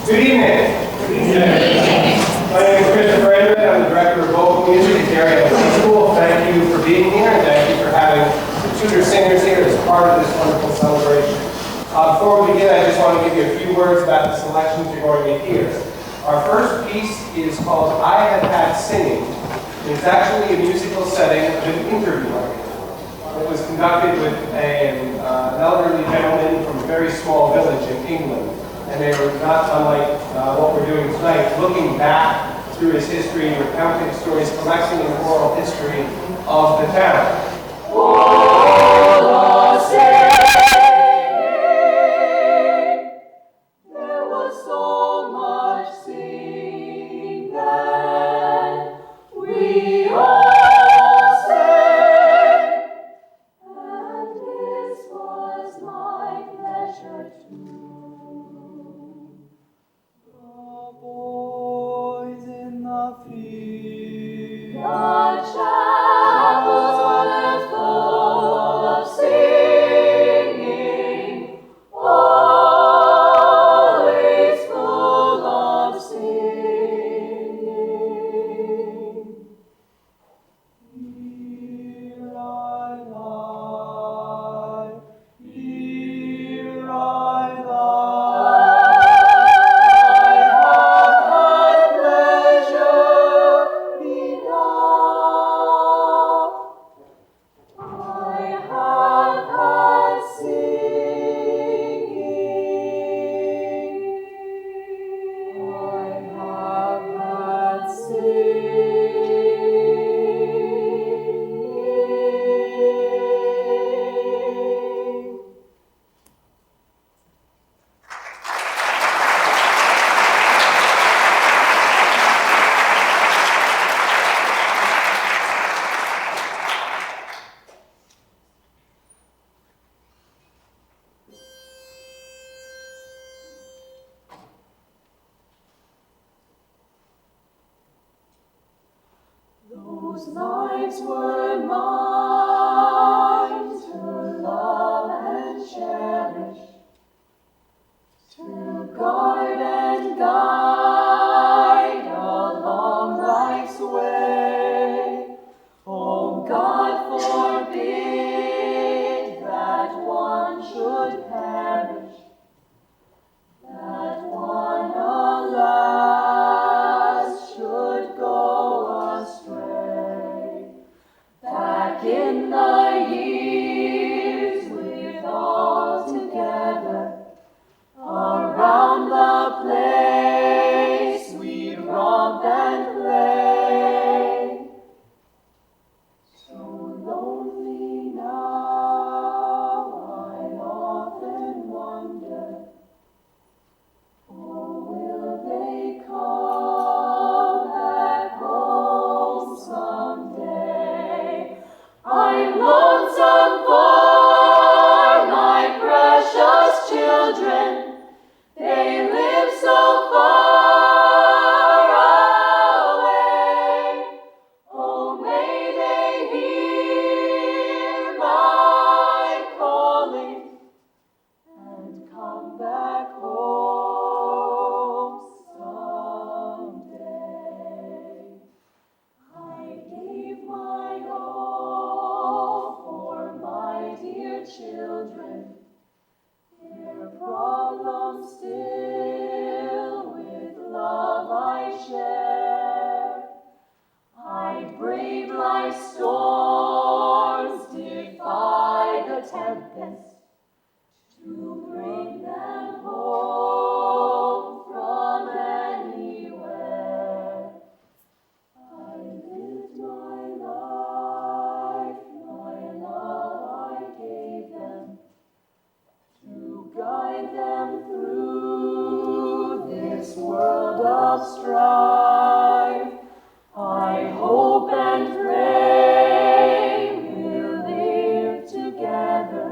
Good evening. Good evening. My name is Christopher Andrew. I'm the director of vocal music at Darien High School. Thank you for being here, and thank you for having the Tudor singers here as part of this wonderful celebration. Before we begin, I just want to give you a few words about the selections you're going to hear. Our first piece is called I Have Had Singing. It's actually a musical setting of an interview. It was conducted with an elderly gentleman from a very small village in England. And they were not unlike what we're doing tonight, looking back through his history, recounting stories, collecting an oral history of the town. There was so much singing then, we all sang, and this was my pleasure too. The boys in the field, the chapels were full of singing, always full of singing. Here I lie, here I lie. Those nights were mine to love and cherish, to guard and guide along life's way. Oh, God forbid that one should perish, that one alas should go astray. Back in the years with all together, around the place we romped and played. So lonely now, I often wonder, oh, will they come back home someday? I'm lonesome for my precious children. They live so far away. Oh, may they hear my calling and come back home someday. I gave my all for my dear children, their problems still with love I share. I braved life's storms, defied the tempest, to bring them home from anywhere. I lived my life, my love I gave them, to guide them through this world of strife. I hope and pray we'll live together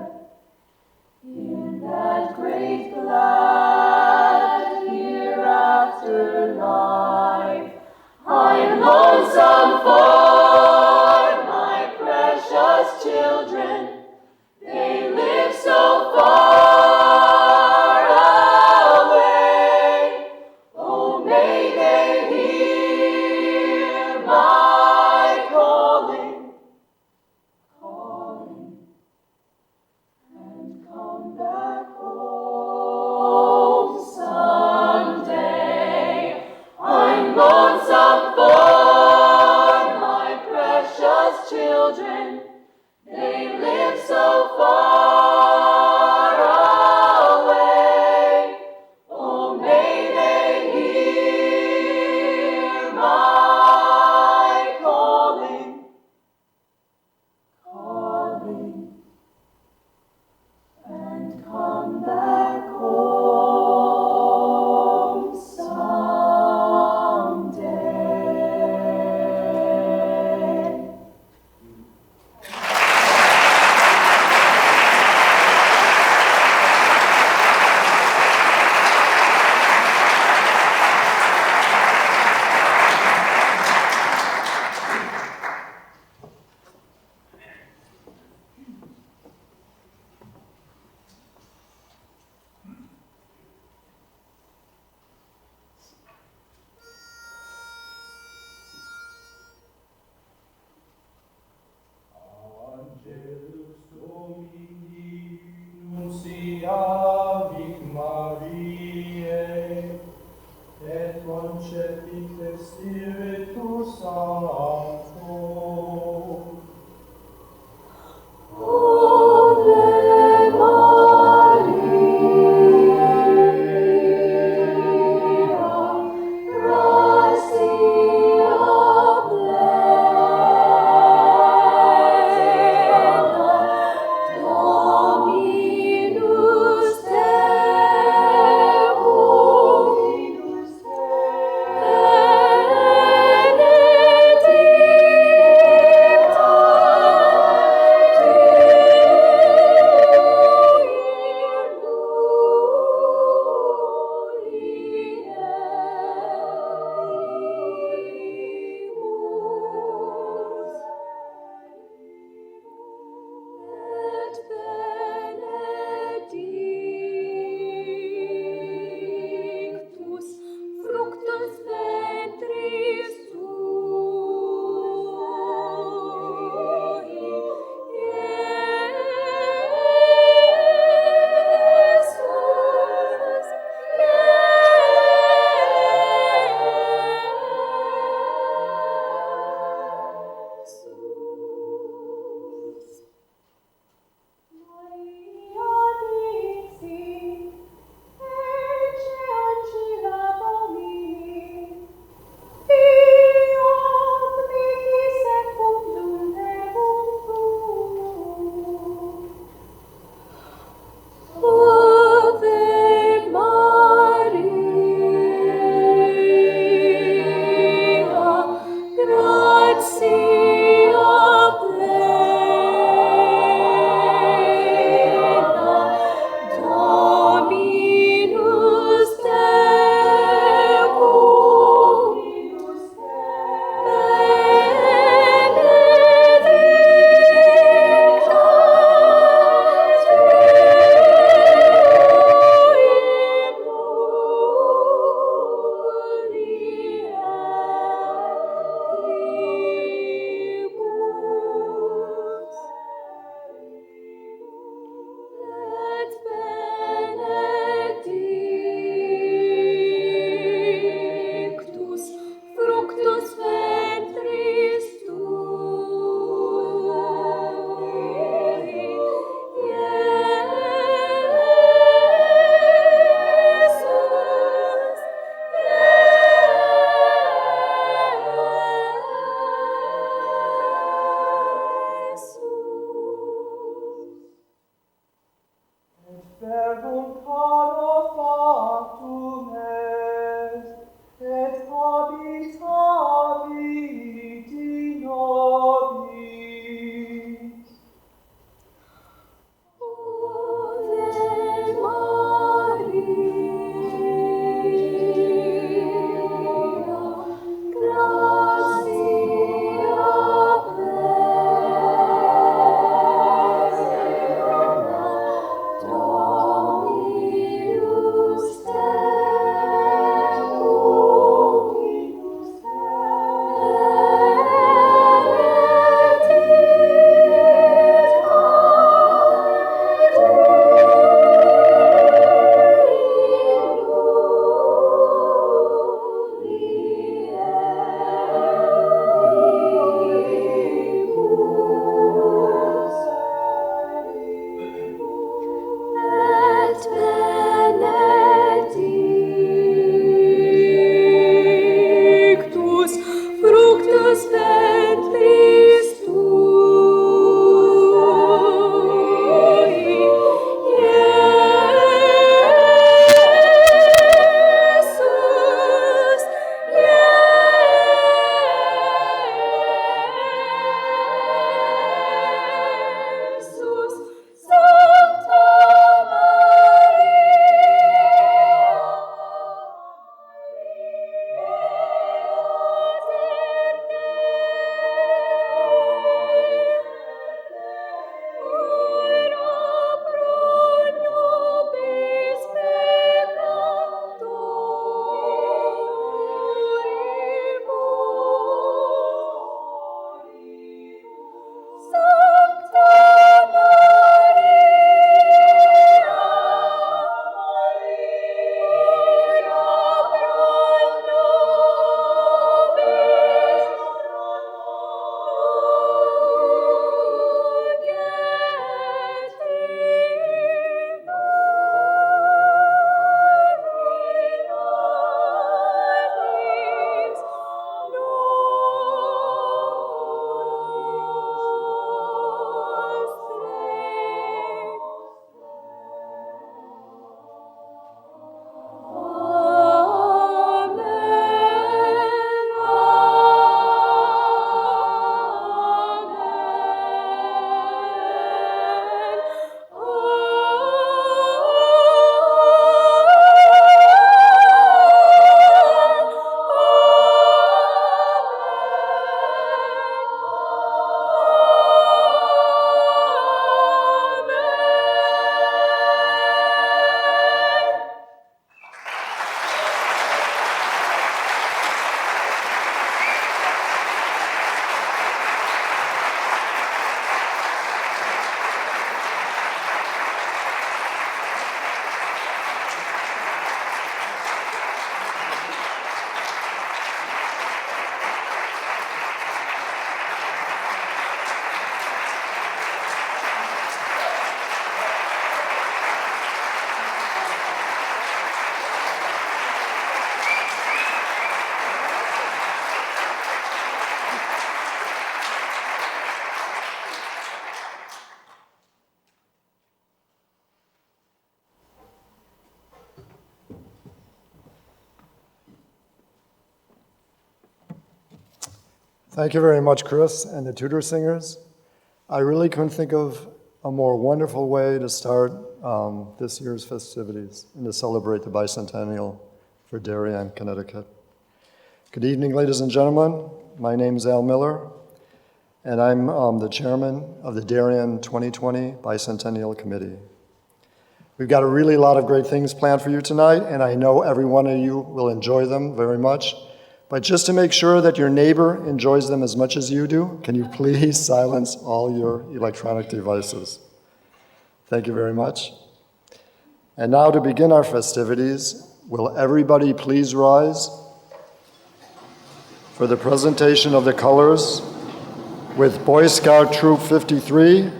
They live so far away. Oh, may they hear my calling, and come back home someday. Thank you very much, Chris and the Tudor Singers. I really couldn't think of a more wonderful way to start this year's festivities and to celebrate the Bicentennial for Darien, Connecticut. Good evening, ladies and gentlemen. My name is Al Miller, and I'm the chairman of the Darien 2020 Bicentennial Committee. We've got a really lot of great things planned for you tonight, and I know every one of you will enjoy them very much. But just to make sure that your neighbor enjoys them as much as you do, can you please silence all your electronic devices? Thank you very much. And now to begin our festivities, will everybody please rise for the presentation of the colors with Boy Scout Troop 53,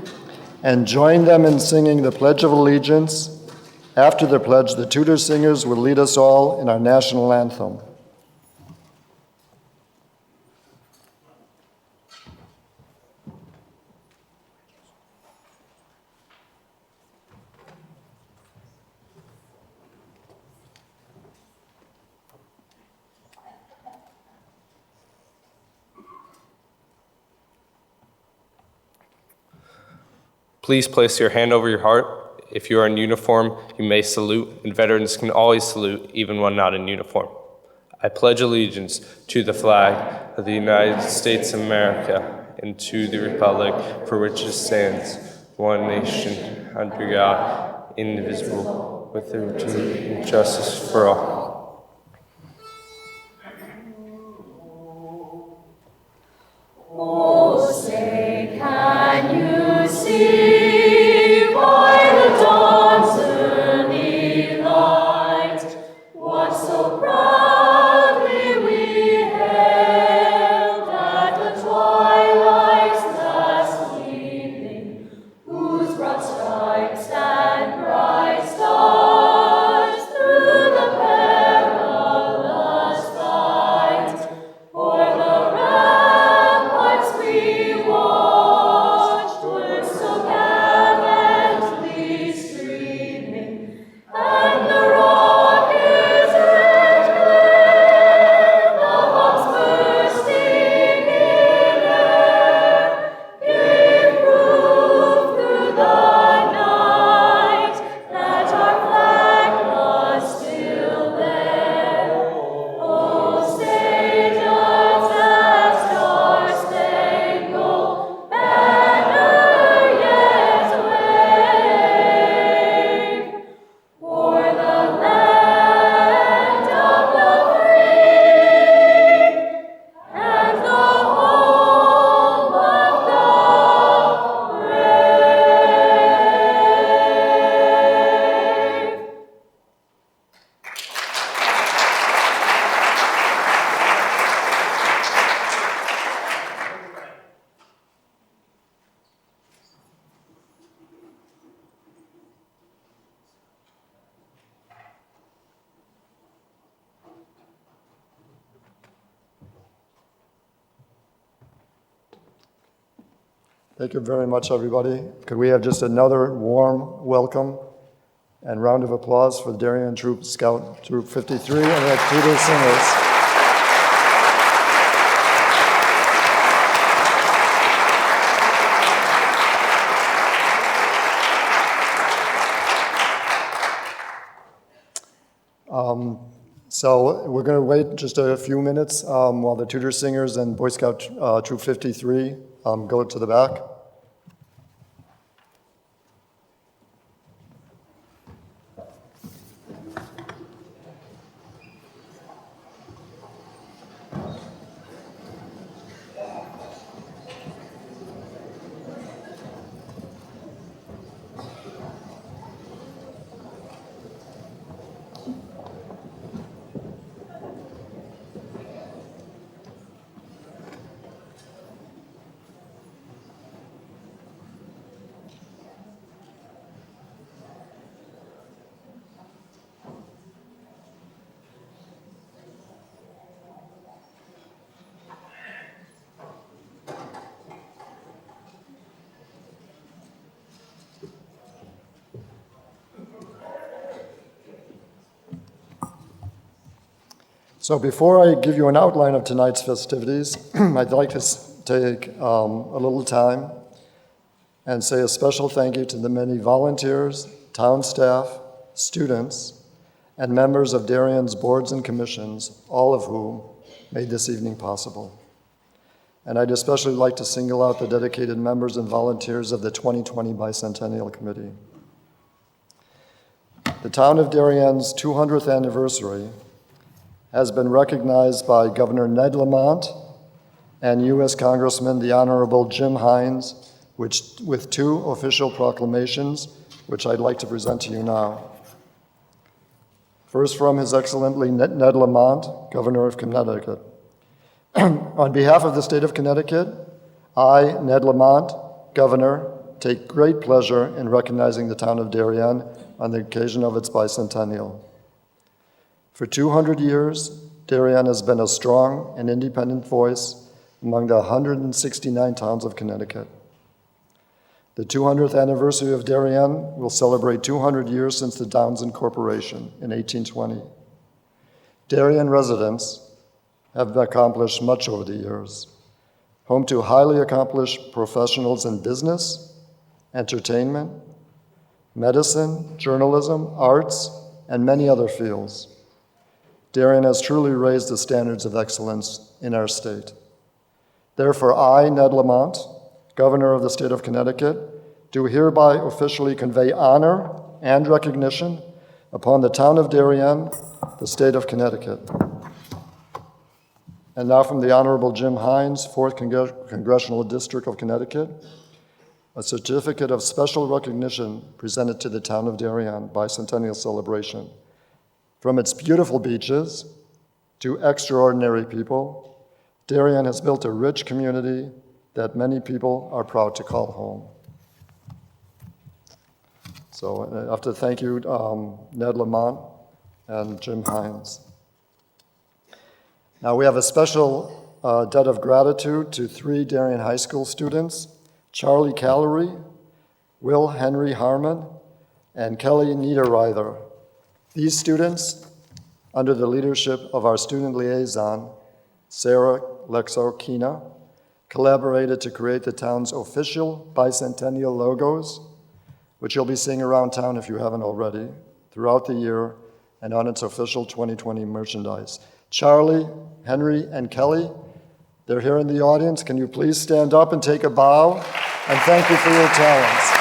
and join them in singing the Pledge of Allegiance. After the pledge, the Tudor Singers will lead us all in our national anthem. Please place your hand over your heart. If you are in uniform, you may salute, and veterans can always salute, even when not in uniform. I pledge allegiance to the flag of the United States of America and to the republic for which it stands, one nation, under God, indivisible, with liberty and justice for all. Oh, say, can you see by the dawn's early light what so proudly we hailed at the twilight's last evening, whose broad stripes and bright stars through the perilous fight o'er the ramparts we watched were so gallantly streaming, and the rockets' red glare, the bombs bursting in air, gave proof through the night that our flag was still there. Oh, say does that star-spangled banner yet wave o'er the land of the free and the home of the brave? Thank you very much, everybody. Could we have just another warm welcome and round of applause for the Darien Troop Scout Troop 53 and the Tudor Singers. So we're going to wait just a few minutes while the Tudor Singers and Boy Scout Troop 53 go to the back. So before I give you an outline of tonight's festivities, I'd like to take a little time and say a special thank you to the many volunteers, town staff, students, and members of Darien's boards and commissions, all of whom made this evening possible. And I'd especially like to single out the dedicated members and volunteers of the 2020 Bicentennial Committee. The town of Darien's 200th anniversary has been recognized by Governor Ned Lamont and U.S. Congressman the Honorable Jim Hines, with two official proclamations, which I'd like to present to you now. First, from His Excellency Ned Lamont, Governor of Connecticut. On behalf of the state of Connecticut, I, Ned Lamont, Governor, take great pleasure in recognizing the town of Darien on the occasion of its bicentennial. For 200 years, Darien has been a strong and independent voice among the 169 towns of Connecticut. The 200th anniversary of Darien will celebrate 200 years since the town's incorporation in 1820. Darien residents have accomplished much over the years, home to highly accomplished professionals in business, entertainment, medicine, journalism, arts, and many other fields. Darien has truly raised the standards of excellence in our state. Therefore, I, Ned Lamont, Governor of the state of Connecticut, do hereby officially convey honor and recognition upon the town of Darien, the state of Connecticut. And now from the Honorable Jim Hines, 4th Congressional District of Connecticut, a certificate of special recognition presented to the town of Darien bicentennial celebration. From its beautiful beaches to extraordinary people, Darien has built a rich community that many people are proud to call home. So I have to thank you, Ned Lamont and Jim Hines. Now we have a special debt of gratitude to 3 Darien High School students, Charlie Callery, Will Henry Harmon, and Kelly Niederreither. These students, under the leadership of our student liaison, Sarah Lexarkina, collaborated to create the town's official bicentennial logos, which you'll be seeing around town if you haven't already, throughout the year and on its official 2020 merchandise. Charlie, Henry, and Kelly, they're here in the audience. Can you please stand up and take a bow? And thank you for your talents.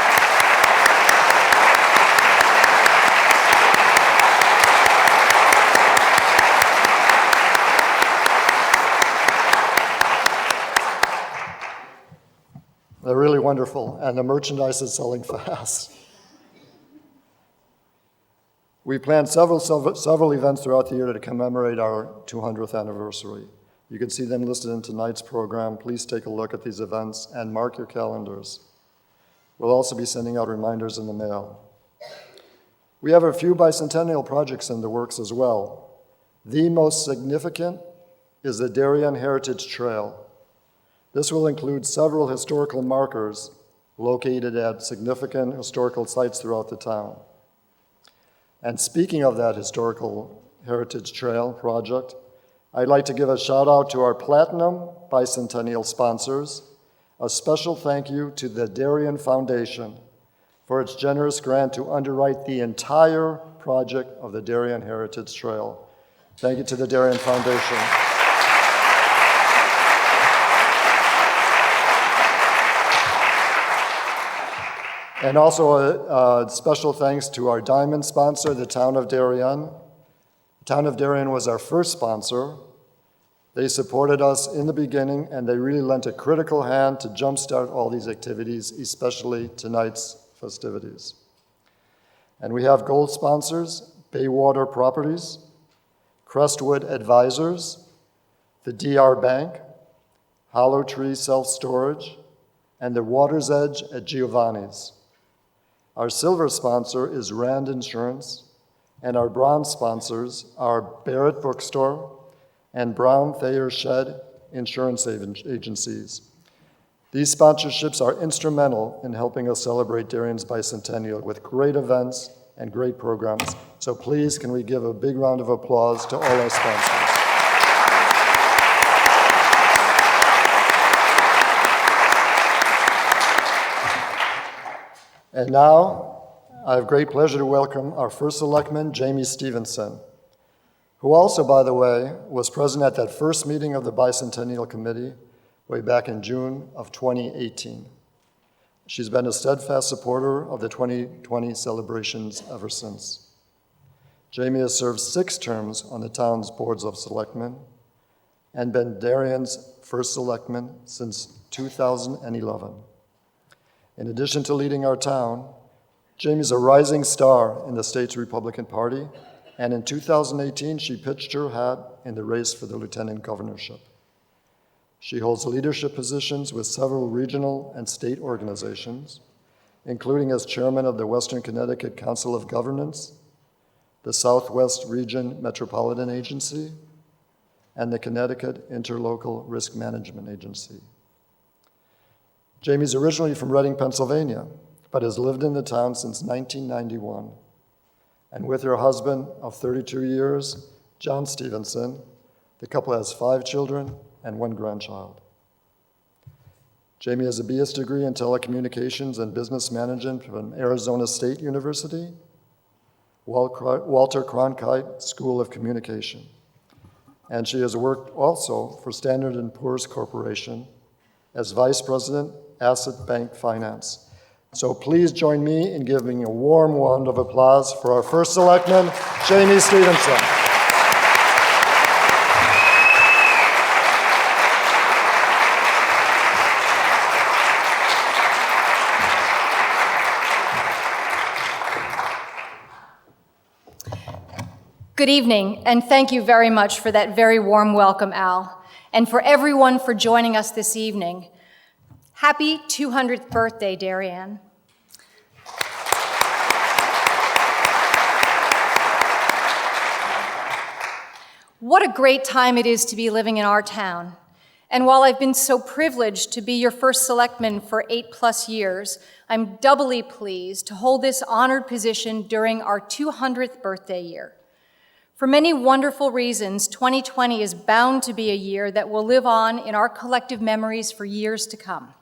They're really wonderful, and the merchandise is selling fast. We planned several events throughout the year to commemorate our 200th anniversary. You can see them listed in tonight's program. Please take a look at these events and mark your calendars. We'll also be sending out reminders in the mail. We have a few bicentennial projects in the works as well. The most significant is the Darien Heritage Trail. This will include several historical markers located at significant historical sites throughout the town. And speaking of that historical heritage trail project, I'd like to give a shout out to our Platinum Bicentennial sponsors. A special thank you to the Darien Foundation for its generous grant to underwrite the entire project of the Darien Heritage Trail. Thank you to the Darien Foundation. And also a special thanks to our diamond sponsor, the town of Darien. The town of Darien was our first sponsor. They supported us in the beginning, and they really lent a critical hand to jumpstart all these activities, especially tonight's festivities. And we have gold sponsors, Baywater Properties, Crestwood Advisors, the DR Bank, Hollow Tree Self-Storage, and the Water's Edge at Giovanni's. Our silver sponsor is Rand Insurance, and our bronze sponsors are Barrett Bookstore and Brown Thayer Shed Insurance Agencies. These sponsorships are instrumental in helping us celebrate Darien's bicentennial with great events and great programs. So please, can we give a big round of applause to all our sponsors? And now, I have great pleasure to welcome our first selectman, Jamie Stevenson, who also, by the way, was present at that first meeting of the Bicentennial Committee way back in June of 2018. She's been a steadfast supporter of the 2020 celebrations ever since. Jamie has served 6 terms on the town's boards of selectmen and been Darien's first selectman since 2011. In addition to leading our town, Jamie's a rising star in the state's Republican Party, and in 2018, she pitched her hat in the race for the lieutenant governorship. She holds leadership positions with several regional and state organizations, including as chairman of the Western Connecticut Council of Governments, the Southwest Region Metropolitan Agency, and the Connecticut Interlocal Risk Management Agency. Jamie's originally from Reading, Pennsylvania, but has lived in the town since 1991. And with her husband of 32 years, John Stevenson, the couple has 5 children and 1 grandchild. Jamie has a BS degree in telecommunications and business management from Arizona State University, Walter Cronkite School of Communication. And she has worked also for Standard & Poor's Corporation as Vice President, Asset Bank Finance. So please join me in giving a warm round of applause for our first selectman, Jamie Stevenson. Good evening, and thank you very much for that very warm welcome, Al, and for everyone for joining us this evening. Happy 200th birthday, Darien. What a great time it is to be living in our town. And while I've been so privileged to be your first selectman for 8+ years, I'm doubly pleased to hold this honored position during our 200th birthday year. For many wonderful reasons, 2020 is bound to be a year that will live on in our collective memories for years to come.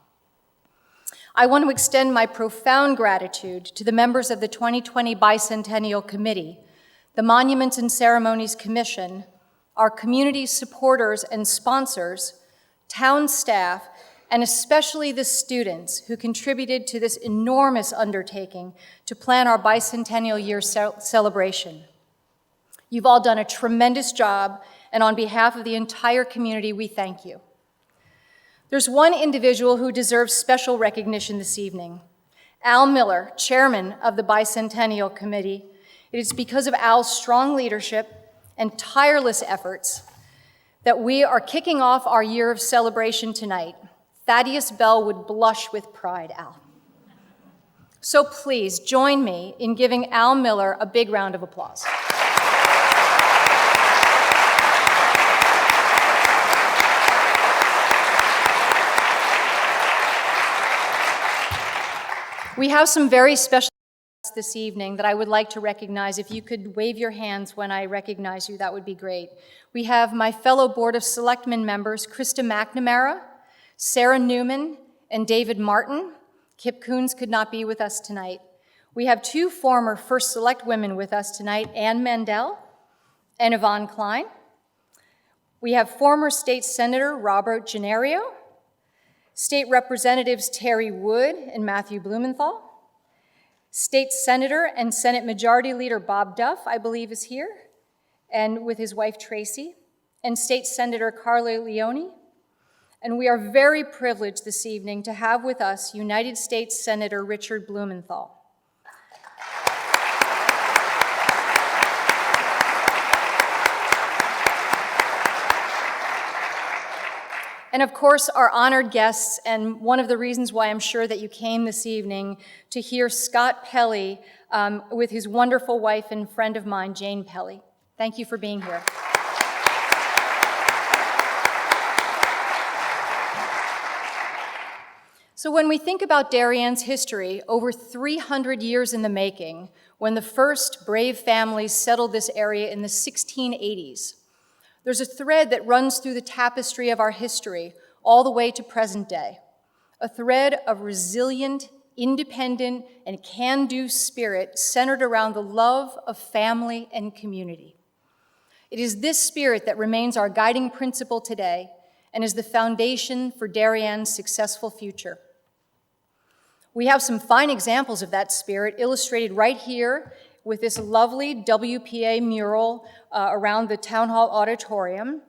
I want to extend my profound gratitude to the members of the 2020 Bicentennial Committee, the Monuments and Ceremonies Commission, our community supporters and sponsors, town staff, and especially the students who contributed to this enormous undertaking to plan our Bicentennial Year celebration. You've all done a tremendous job, and on behalf of the entire community, we thank you. There's one individual who deserves special recognition this evening. Al Miller, chairman of the Bicentennial Committee. It is because of Al's strong leadership and tireless efforts that we are kicking off our year of celebration tonight. Thaddeus Bell would blush with pride, Al. So please join me in giving Al Miller a big round of applause. We have some very special guests this evening that I would like to recognize. If you could wave your hands when I recognize you, that would be great. We have my fellow Board of Selectmen members, Krista McNamara, Sarah Newman, and David Martin. Kip Coons could not be with us tonight. We have 2 former First Select women with us tonight, Ann Mandel and Yvonne Klein. We have former State Senator Robert Gennario, State Representatives Terry Wood and Matthew Blumenthal. State Senator and Senate Majority Leader Bob Duff, I believe, is here, and with his wife Tracy, and State Senator Carla Leone. And we are very privileged this evening to have with us United States Senator Richard Blumenthal. And of course, our honored guests, and one of the reasons why I'm sure that you came this evening to hear Scott Pelley with his wonderful wife and friend of mine, Jane Pelley. Thank you for being here. So when we think about Darien's history, over 300 years in the making, when the first brave families settled this area in the 1680s, there's a thread that runs through the tapestry of our history all the way to present day, a thread of resilient, independent, and can-do spirit centered around the love of family and community. It is this spirit that remains our guiding principle today and is the foundation for Darien's successful future. We have some fine examples of that spirit illustrated right here with this lovely WPA mural around the Town Hall auditorium.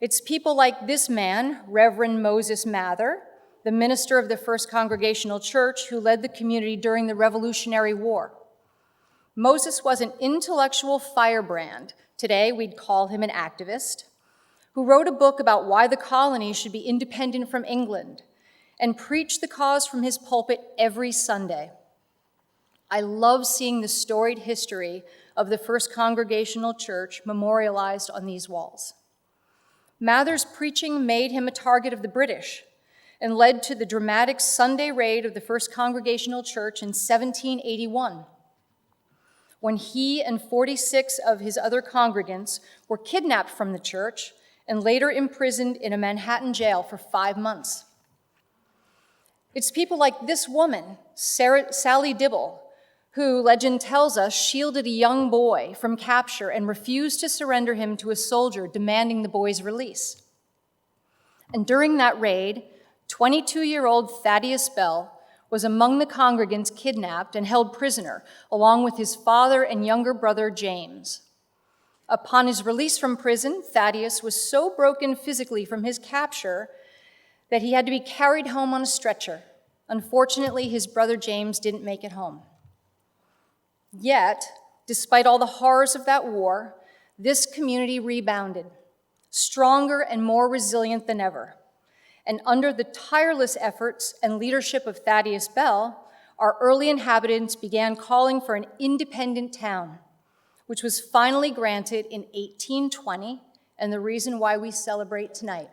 It's people like this man, Reverend Moses Mather, the minister of the First Congregational Church who led the community during the Revolutionary War. Moses was an intellectual firebrand. Today, we'd call him an activist, who wrote a book about why the colonies should be independent from England and preached the cause from his pulpit every Sunday. I love seeing the storied history of the First Congregational Church memorialized on these walls. Mather's preaching made him a target of the British and led to the dramatic Sunday raid of the First Congregational Church in 1781, when he and 46 of his other congregants were kidnapped from the church and later imprisoned in a Manhattan jail for 5 months. It's people like this woman, Sally Dibble, who, legend tells us, shielded a young boy from capture and refused to surrender him to a soldier demanding the boy's release. And during that raid, 22-year-old Thaddeus Bell was among the congregants kidnapped and held prisoner, along with his father and younger brother, James. Upon his release from prison, Thaddeus was so broken physically from his capture that he had to be carried home on a stretcher. Unfortunately, his brother James didn't make it home. Yet, despite all the horrors of that war, this community rebounded, stronger and more resilient than ever. And under the tireless efforts and leadership of Thaddeus Bell, our early inhabitants began calling for an independent town, which was finally granted in 1820, and the reason why we celebrate tonight.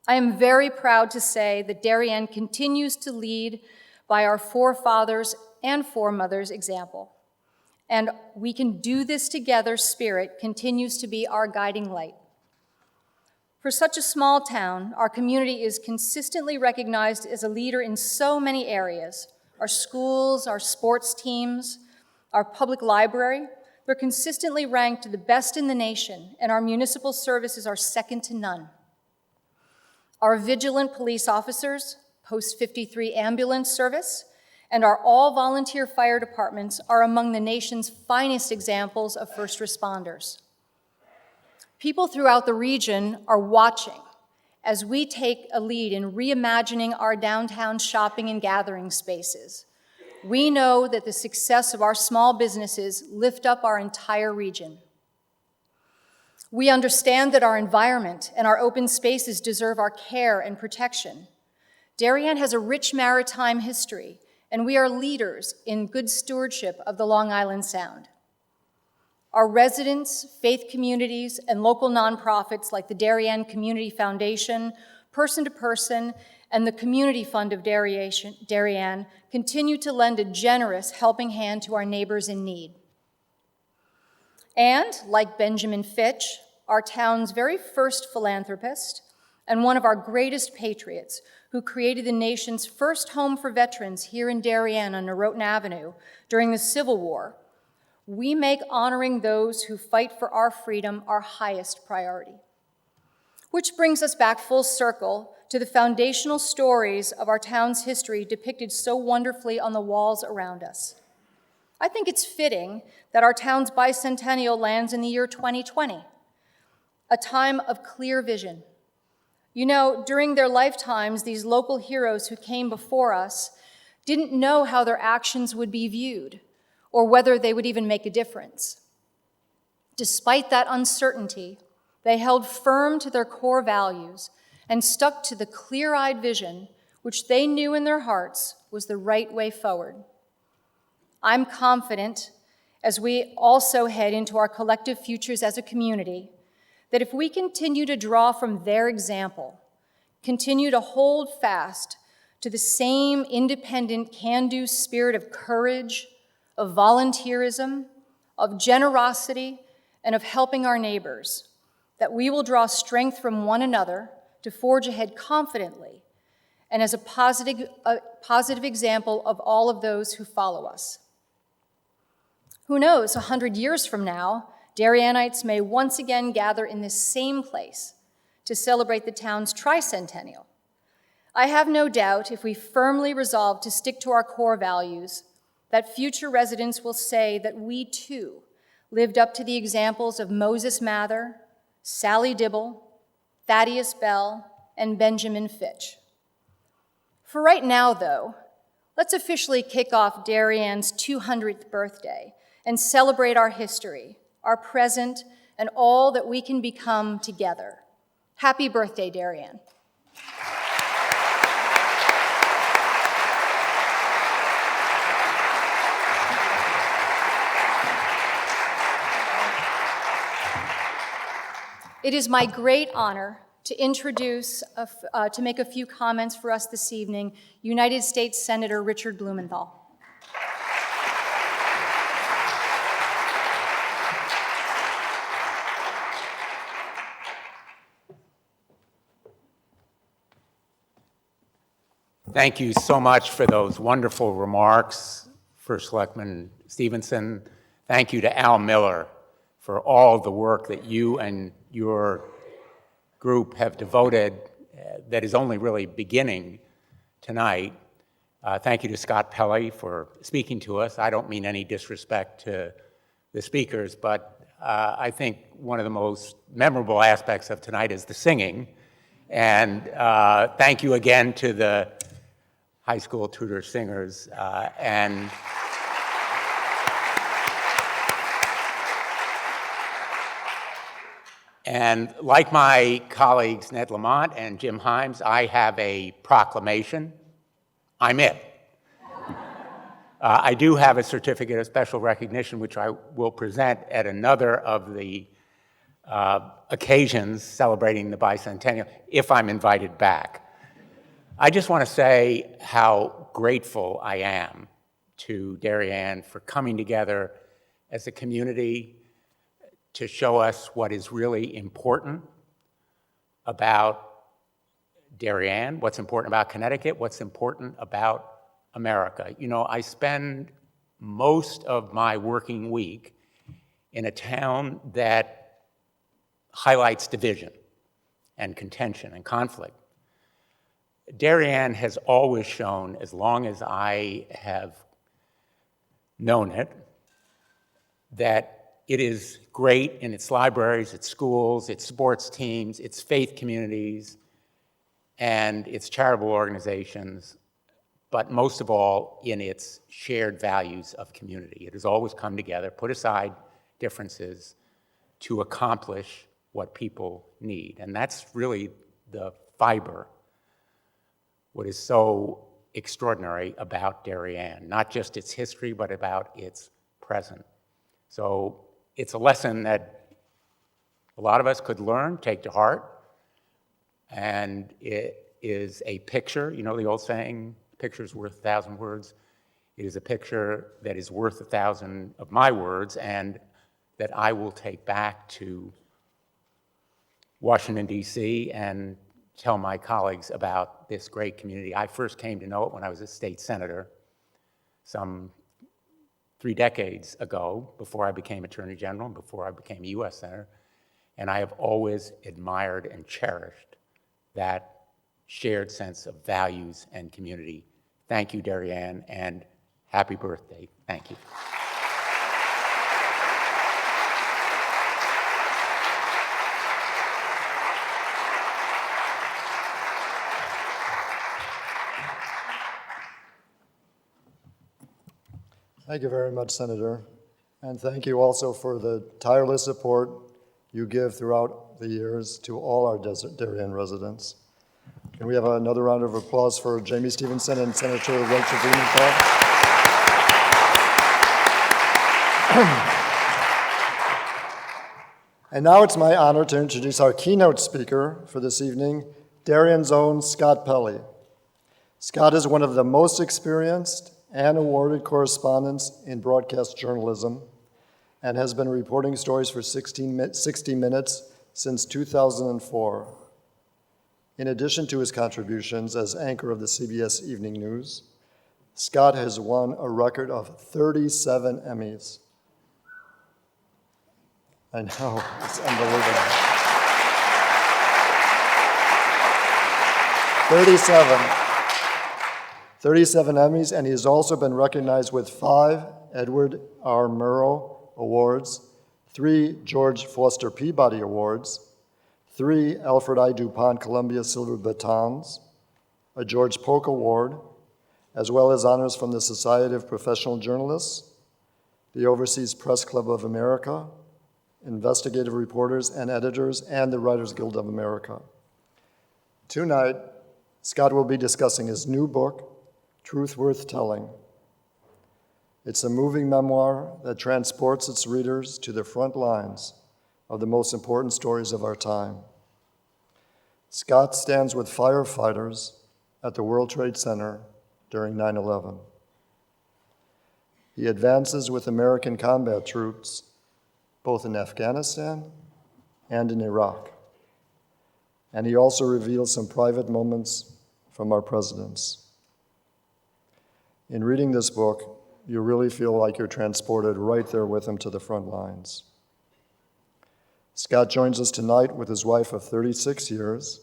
I am very proud to say that Darien continues to lead by our forefathers and foremothers' example. And we can do this together spirit continues to be our guiding light. For such a small town, our community is consistently recognized as a leader in so many areas. Our schools, our sports teams, our public library, they're consistently ranked the best in the nation, and our municipal services are second to none. Our vigilant police officers, Post 53 ambulance service, and our all-volunteer fire departments are among the nation's finest examples of first responders. People throughout the region are watching as we take a lead in reimagining our downtown shopping and gathering spaces. We know that the success of our small businesses lift up our entire region. We understand that our environment and our open spaces deserve our care and protection. Darien has a rich maritime history, and we are leaders in good stewardship of the Long Island Sound. Our residents, faith communities, and local nonprofits like the Darien Community Foundation, Person to Person, and the Community Fund of Darien continue to lend a generous helping hand to our neighbors in need. And, like Benjamin Fitch, our town's very first philanthropist and one of our greatest patriots, who created the nation's first home for veterans here in Darien on Norotan Avenue during the Civil War, we make honoring those who fight for our freedom our highest priority. Which brings us back full circle to the foundational stories of our town's history depicted so wonderfully on the walls around us. I think it's fitting that our town's bicentennial lands in the year 2020, a time of clear vision. You know, during their lifetimes, these local heroes who came before us didn't know how their actions would be viewed or whether they would even make a difference. Despite that uncertainty, they held firm to their core values and stuck to the clear-eyed vision which they knew in their hearts was the right way forward. I'm confident, as we also head into our collective futures as a community, that if we continue to draw from their example, continue to hold fast to the same independent, can-do spirit of courage, of volunteerism, of generosity, and of helping our neighbors, that we will draw strength from one another to forge ahead confidently and as a positive example of all of those who follow us. Who knows, 100 years from now, Darianites may once again gather in this same place to celebrate the town's tricentennial. I have no doubt if we firmly resolve to stick to our core values, that future residents will say that we too lived up to the examples of Moses Mather, Sally Dibble, Thaddeus Bell, and Benjamin Fitch. For right now, though, let's officially kick off Darian's 200th birthday and celebrate our history, our present, and all that we can become together. Happy birthday, Darien. It is my great honor to introduce, to make a few comments for us this evening, United States Senator Richard Blumenthal. Thank you so much for those wonderful remarks, First Selectman Stevenson. Thank you to Al Miller for all the work that you and your group have devoted that is only really beginning tonight. Thank you to Scott Pelley for speaking to us. I don't mean any disrespect to the speakers, but I think one of the most memorable aspects of tonight is the singing. And thank you again to the high school Tudor singers. And like my colleagues Ned Lamont and Jim Himes, I have a proclamation. I'm it. I do have a certificate of special recognition, which I will present at another of the occasions celebrating the bicentennial, if I'm invited back. I just want to say how grateful I am to Darien for coming together as a community to show us what is really important about Darien, what's important about Connecticut, what's important about America. You know, I spend most of my working week in a town that highlights division and contention and conflict. Darien has always shown, as long as I have known it, that it is great in its libraries, its schools, its sports teams, its faith communities, and its charitable organizations, but most of all in its shared values of community. It has always come together, put aside differences to accomplish what people need. And that's really the fiber, what is so extraordinary about Darien, not just its history, but about its present. So it's a lesson that a lot of us could learn, take to heart, and it is a picture, you know the old saying, picture's worth 1,000 words. It is a picture that is worth 1,000 of my words and that I will take back to Washington, D.C. and tell my colleagues about this great community. I first came to know it when I was a state senator some 3 decades ago, before I became Attorney General and before I became a U.S. Senator, and I have always admired and cherished that shared sense of values and community. Thank you, Darien, and happy birthday. Thank you. Thank you very much, Senator. And thank you also for the tireless support you give throughout the years to all our Darien residents. Can we have another round of applause for Jamie Stevenson and Senator Rachel Blumenthal? And now it's my honor to introduce our keynote speaker for this evening, Darien's own Scott Pelley. Scott is one of the most experienced and awarded correspondents in broadcast journalism and has been reporting stories for 60 Minutes since 2004. In addition to his contributions as anchor of the CBS Evening News, Scott has won a record of 37 Emmys. I know, it's unbelievable. 37 Emmys, and he has also been recognized with 5 Edward R. Murrow Awards, 3 George Foster Peabody Awards, 3 Alfred I. DuPont Columbia Silver Batons, a George Polk Award, as well as honors from the Society of Professional Journalists, the Overseas Press Club of America, investigative reporters and editors, and the Writers Guild of America. Tonight, Scott will be discussing his new book, Truth Worth Telling. It's a moving memoir that transports its readers to the front lines of the most important stories of our time. Scott stands with firefighters at the World Trade Center during 9/11. He advances with American combat troops both in Afghanistan and in Iraq. And he also reveals some private moments from our presidents. In reading this book, you really feel like you're transported right there with him to the front lines. Scott joins us tonight with his wife of 36 years,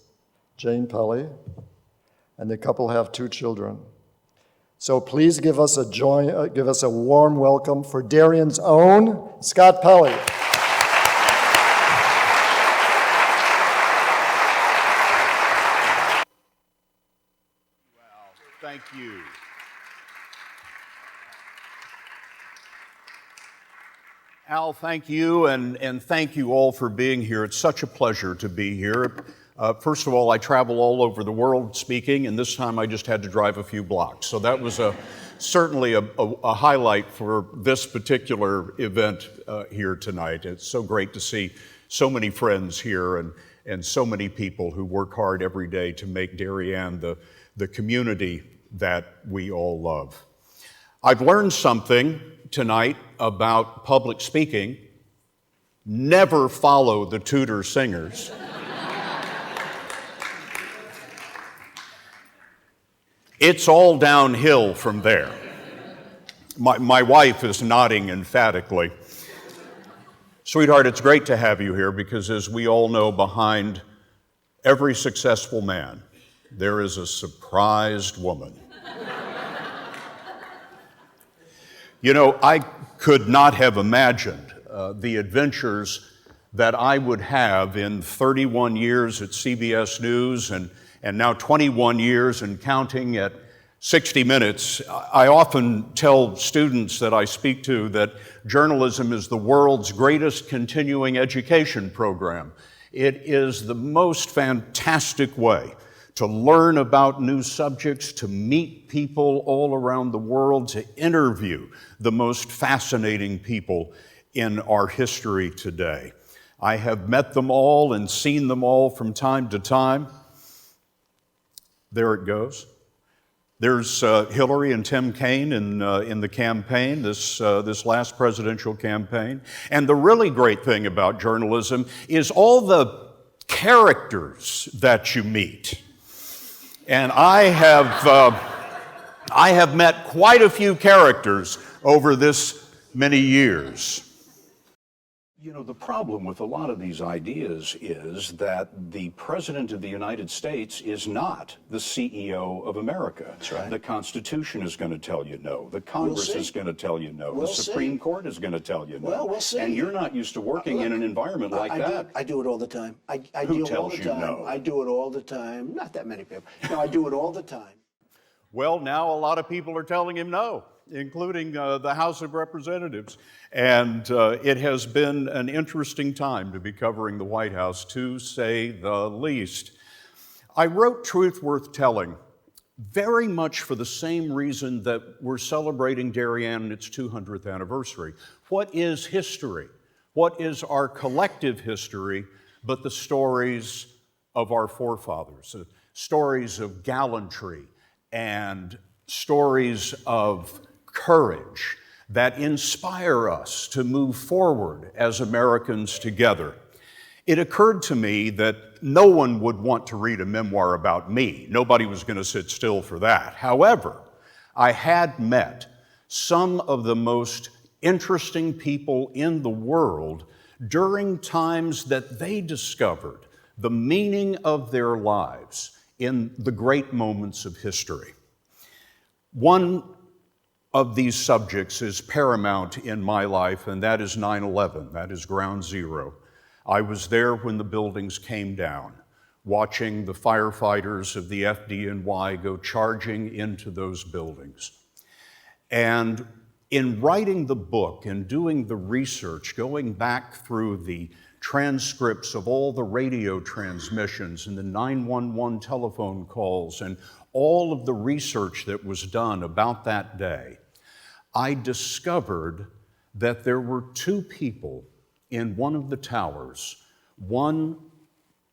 Jane Pelley, and the couple have 2 children. So please give us a warm welcome for Darien's own Scott Pelley. Thank you. Al, thank you, and thank you all for being here. It's such a pleasure to be here. First of all, I travel all over the world speaking, and this time I just had to drive a few blocks. So that was certainly a highlight for this particular event here tonight. It's so great to see so many friends here and so many people who work hard every day to make Darien the community that we all love. I've learned something tonight about public speaking. Never follow the Tudor singers. It's all downhill from there. My wife is nodding emphatically. Sweetheart, it's great to have you here because, as we all know, behind every successful man, there is a surprised woman. You know, I could not have imagined the adventures that I would have in 31 years at CBS News and now 21 years and counting at 60 Minutes. I often tell students that I speak to that journalism is the world's greatest continuing education program. It is the most fantastic way to learn about new subjects, to meet people all around the world, to interview the most fascinating people in our history today. I have met them all and seen them all from time to time. There it goes. There's Hillary and Tim Kaine in the campaign, this last presidential campaign. And the really great thing about journalism is all the characters that you meet. And I have met quite a few characters over this many years. You know, the problem with a lot of these ideas is that the President of the United States is not the CEO of America. That's right. The Constitution is going to tell you no. The Congress is going to tell you no. The Supreme Court is going to tell you no. Well, we'll see. And you're not used to working in an environment like that. I do it all the time. I Who do it all tells the you time. no? I do it all the time. Not that many people. No, I do it all the time. Well, now a lot of people are telling him no, including the House of Representatives. And it has been an interesting time to be covering the White House, to say the least. I wrote Truth Worth Telling very much for the same reason that we're celebrating Darien and its 200th anniversary. What is history? What is our collective history but the stories of our forefathers, stories of gallantry and stories of courage that inspire us to move forward as Americans together. It occurred to me that no one would want to read a memoir about me. Nobody was going to sit still for that. However, I had met some of the most interesting people in the world during times that they discovered the meaning of their lives in the great moments of history. One of these subjects is paramount in my life, and that is 9/11. That is ground zero. I was there when the buildings came down, watching the firefighters of the FDNY go charging into those buildings. And in writing the book and doing the research, going back through the transcripts of all the radio transmissions and the 911 telephone calls and all of the research that was done about that day, I discovered that there were two people in one of the towers, one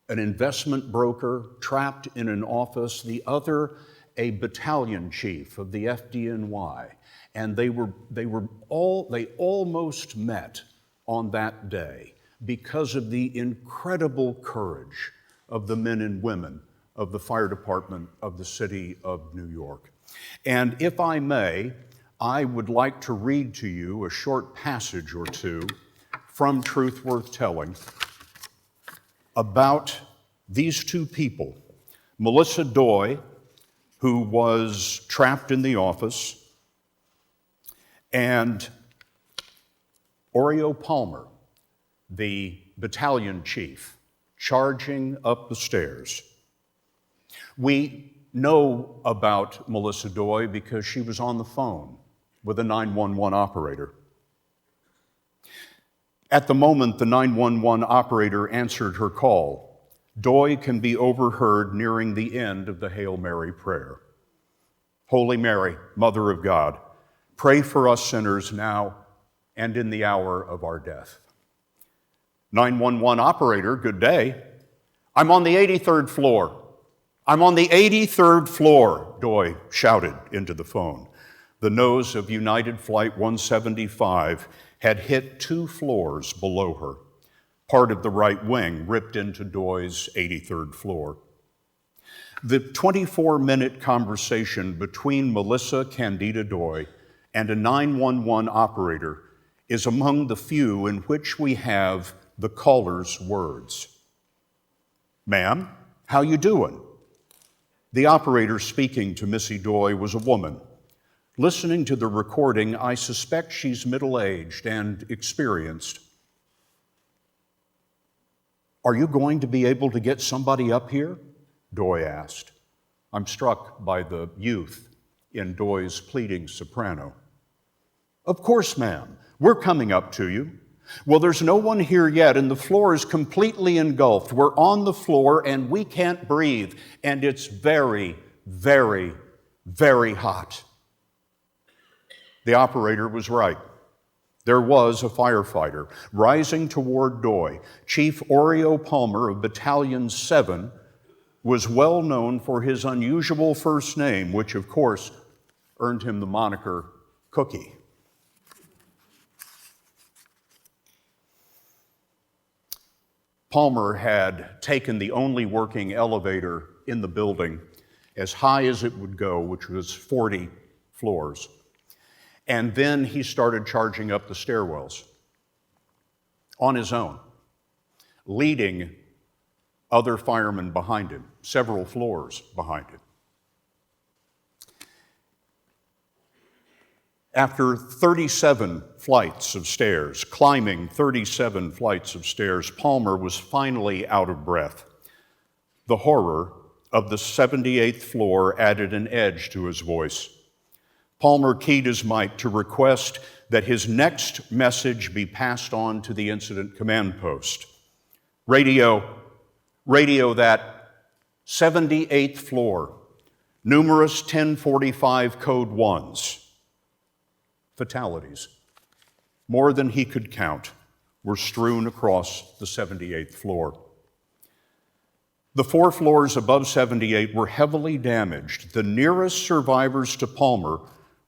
an investment broker trapped in an office, the other a battalion chief of the FDNY. And they almost met on that day because of the incredible courage of the men and women of the fire department of the city of New York. And if I may, I would like to read to you a short passage or two from Truth Worth Telling about these two people, Melissa Doy, who was trapped in the office, and Oreo Palmer, the battalion chief, charging up the stairs. We know about Melissa Doy because she was on the phone with a 911 operator. At the moment the 911 operator answered her call, Doy can be overheard nearing the end of the Hail Mary prayer. Holy Mary, Mother of God, pray for us sinners now and in the hour of our death. 911 operator, good day. I'm on the 83rd floor. I'm on the 83rd floor, Doy shouted into the phone. The nose of United Flight 175 had hit 2 floors below her. Part of the right wing ripped into Doy's 83rd floor. The 24-minute conversation between Melissa Candida Doy and a 911 operator is among the few in which we have the caller's words. Ma'am, how you doing? The operator speaking to Missy Doy was a woman. Listening to the recording, I suspect she's middle-aged and experienced. Are you going to be able to get somebody up here? Doy asked. I'm struck by the youth in Doy's pleading soprano. Of course, ma'am. We're coming up to you. Well, there's no one here yet, and the floor is completely engulfed. We're on the floor, and we can't breathe, and it's very, very, very hot. The operator was right. There was a firefighter rising toward Doy. Chief Oreo Palmer of Battalion 7 was well known for his unusual first name, which, of course, earned him the moniker Cookie. Palmer had taken the only working elevator in the building as high as it would go, which was 40 floors. And then he started charging up the stairwells on his own, leading other firemen behind him, several floors behind him. After 37 flights of stairs, climbing 37 flights of stairs, Palmer was finally out of breath. The horror of the 78th floor added an edge to his voice. Palmer keyed his mic to request that his next message be passed on to the incident command post. Radio that 78th floor, numerous 1045 code 1s. Fatalities, more than he could count, were strewn across the 78th floor. The 4 floors above 78 were heavily damaged. The nearest survivors to Palmer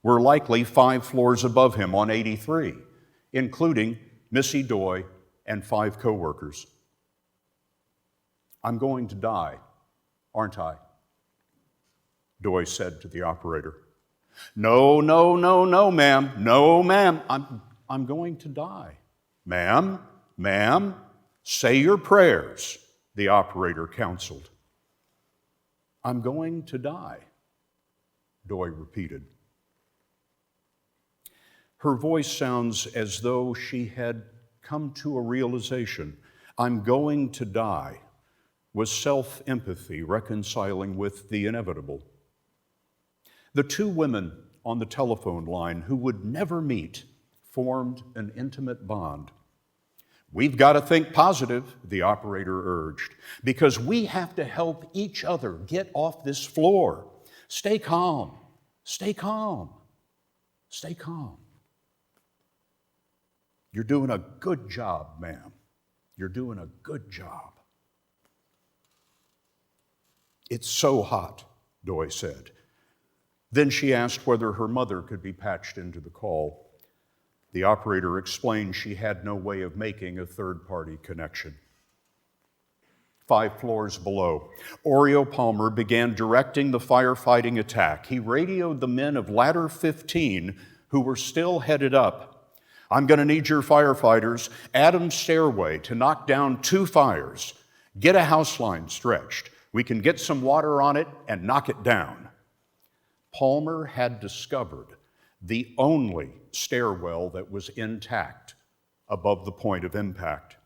were likely 5 floors above him on 83, including Missy Doy and 5 coworkers. I'm going to die, aren't I? Doy said to the operator. No, no, no, no, ma'am. No, ma'am. I'm going to die. Ma'am, say your prayers, the operator counseled. I'm going to die, Doy repeated. Her voice sounds as though she had come to a realization. I'm going to die was self-empathy reconciling with the inevitable. The two women on the telephone line who would never meet formed an intimate bond. We've got to think positive, the operator urged, because we have to help each other get off this floor. Stay calm, stay calm, stay calm. You're doing a good job, ma'am. You're doing a good job. It's so hot, Doy said. Then she asked whether her mother could be patched into the call. The operator explained she had no way of making a third-party connection. 5 floors below, Oreo Palmer began directing the firefighting attack. He radioed the men of Ladder 15 who were still headed up. I'm going to need your firefighters, Adam's stairway, to knock down 2 fires. Get a house line stretched. We can get some water on it and knock it down. Palmer had discovered the only stairwell that was intact above the point of impact.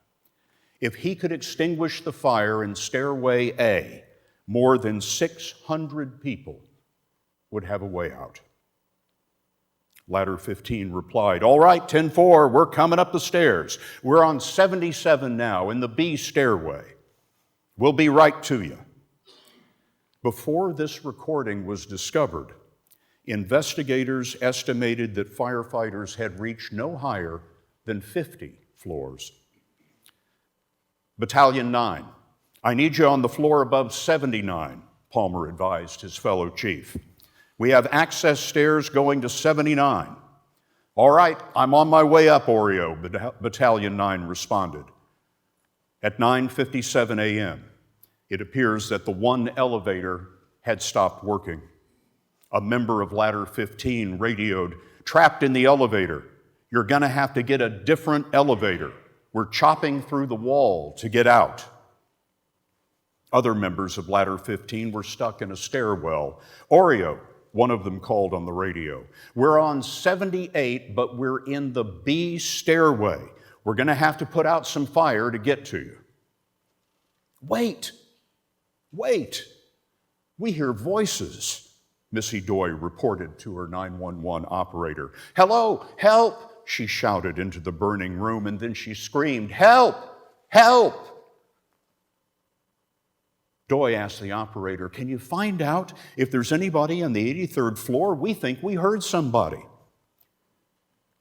If he could extinguish the fire in Stairway A, more than 600 people would have a way out. Ladder 15 replied, all right, 10-4, we're coming up the stairs. We're on 77 now in the B stairway. We'll be right to you. Before this recording was discovered, investigators estimated that firefighters had reached no higher than 50 floors. Battalion 9, I need you on the floor above 79, Palmer advised his fellow chief. We have access stairs going to 79. All right, I'm on my way up, Oreo, Battalion 9 responded. At 9:57 a.m., it appears that the one elevator had stopped working. A member of Ladder 15 radioed, trapped in the elevator. You're going to have to get a different elevator. We're chopping through the wall to get out. Other members of Ladder 15 were stuck in a stairwell. Oreo, one of them called on the radio. We're on 78, but we're in the B stairway. We're going to have to put out some fire to get to you. Wait, we hear voices, Missy Doy reported to her 911 operator. Hello, help, she shouted into the burning room, and then she screamed, help, help. Doy asked the operator, can you find out if there's anybody on the 83rd floor? We think we heard somebody.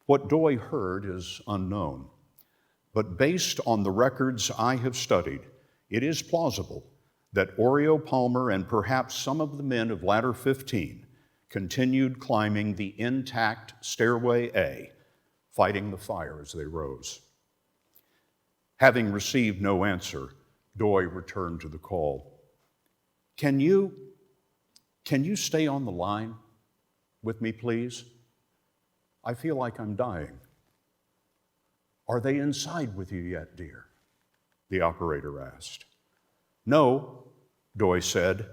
What Doy heard is unknown, but based on the records I have studied, it is plausible that Oreo Palmer and perhaps some of the men of Ladder 15 continued climbing the intact Stairway A, fighting the fire as they rose. Having received no answer, Doy returned to the call. Can you stay on the line with me, please? I feel like I'm dying. Are they inside with you yet, dear? The operator asked. No, Doy said.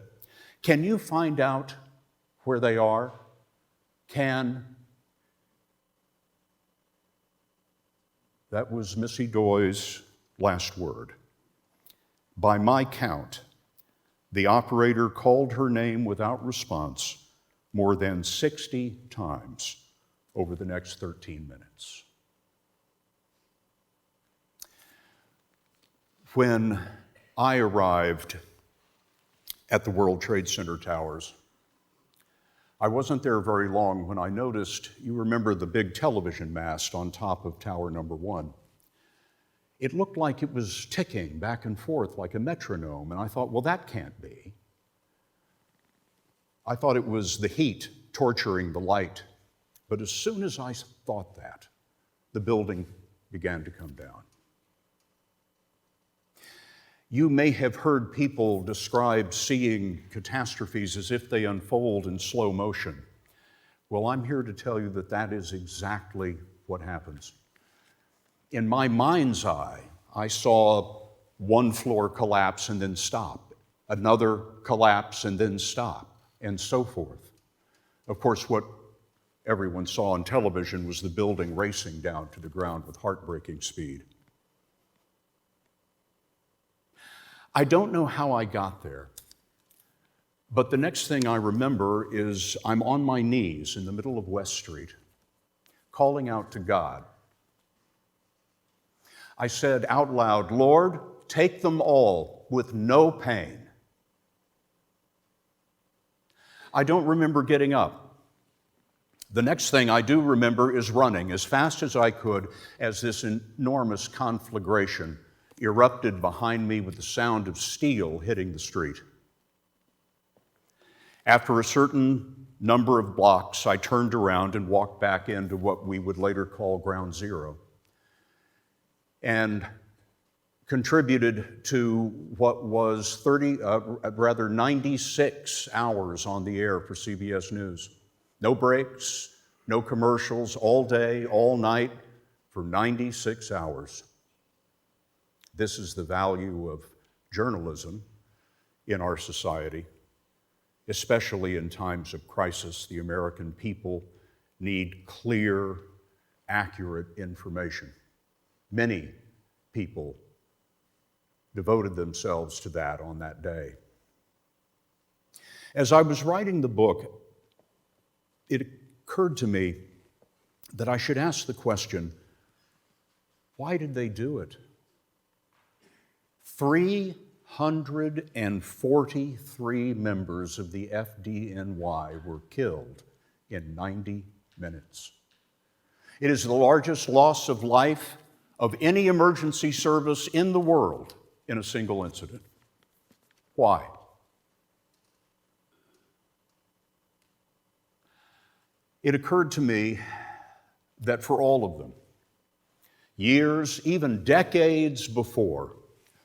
Can you find out where they are? That was Missy Doy's last word. By my count, the operator called her name without response more than 60 times over the next 13 minutes. When I arrived at the World Trade Center towers, I wasn't there very long when I noticed, you remember the big television mast on top of tower number 1. It looked like it was ticking back and forth like a metronome, and I thought, well, that can't be. I thought it was the heat torturing the light. But as soon as I thought that, the building began to come down. You may have heard people describe seeing catastrophes as if they unfold in slow motion. Well, I'm here to tell you that that is exactly what happens. In my mind's eye, I saw one floor collapse and then stop, another collapse and then stop, and so forth. Of course, what everyone saw on television was the building racing down to the ground with heartbreaking speed. I don't know how I got there, but the next thing I remember is I'm on my knees in the middle of West Street, calling out to God. I said out loud, "Lord, take them all with no pain." I don't remember getting up. The next thing I do remember is running as fast as I could as this enormous conflagration erupted behind me with the sound of steel hitting the street. After a certain number of blocks, I turned around and walked back into what we would later call Ground Zero, and contributed to what was 96 hours on the air for CBS News. No breaks, no commercials, all day, all night, for 96 hours. This is the value of journalism in our society, especially in times of crisis. The American people need clear, accurate information. Many people devoted themselves to that on that day. As I was writing the book, it occurred to me that I should ask the question, why did they do it? 343 members of the FDNY were killed in 90 minutes. It is the largest loss of life of any emergency service in the world in a single incident. Why? It occurred to me that for all of them, years, even decades before,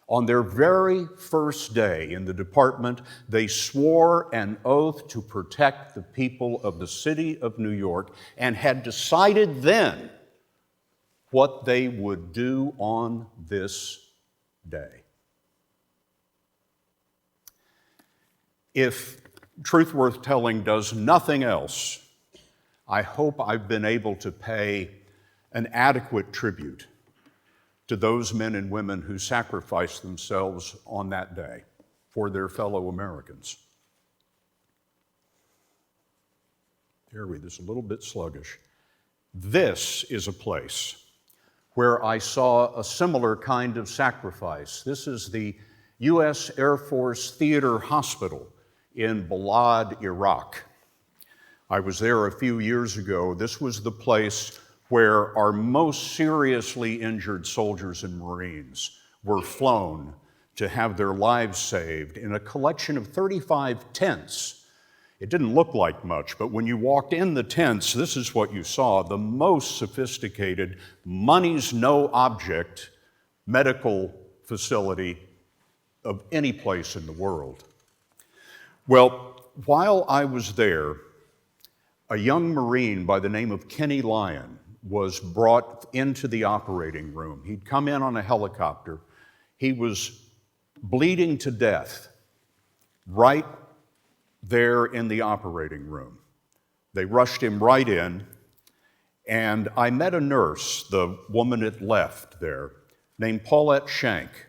on their very first day in the department, they swore an oath to protect the people of the city of New York and had decided then what they would do on this day. If Truth Worth Telling does nothing else, I hope I've been able to pay an adequate tribute to those men and women who sacrificed themselves on that day for their fellow Americans. This is a little bit sluggish. This is a place where I saw a similar kind of sacrifice. This is the U.S. Air Force Theater Hospital in Balad, Iraq. I was there a few years ago. This was the place where our most seriously injured soldiers and Marines were flown to have their lives saved in a collection of 35 tents. It didn't look like much, but when you walked in the tents, this is what you saw: the most sophisticated, money's no object medical facility of any place in the world. Well, while I was there, a young Marine by the name of Kenny Lyon was brought into the operating room. He'd come in on a helicopter. He was bleeding to death right there in the operating room. They rushed him right in, and I met a nurse, the woman that left there, named Paulette Shank.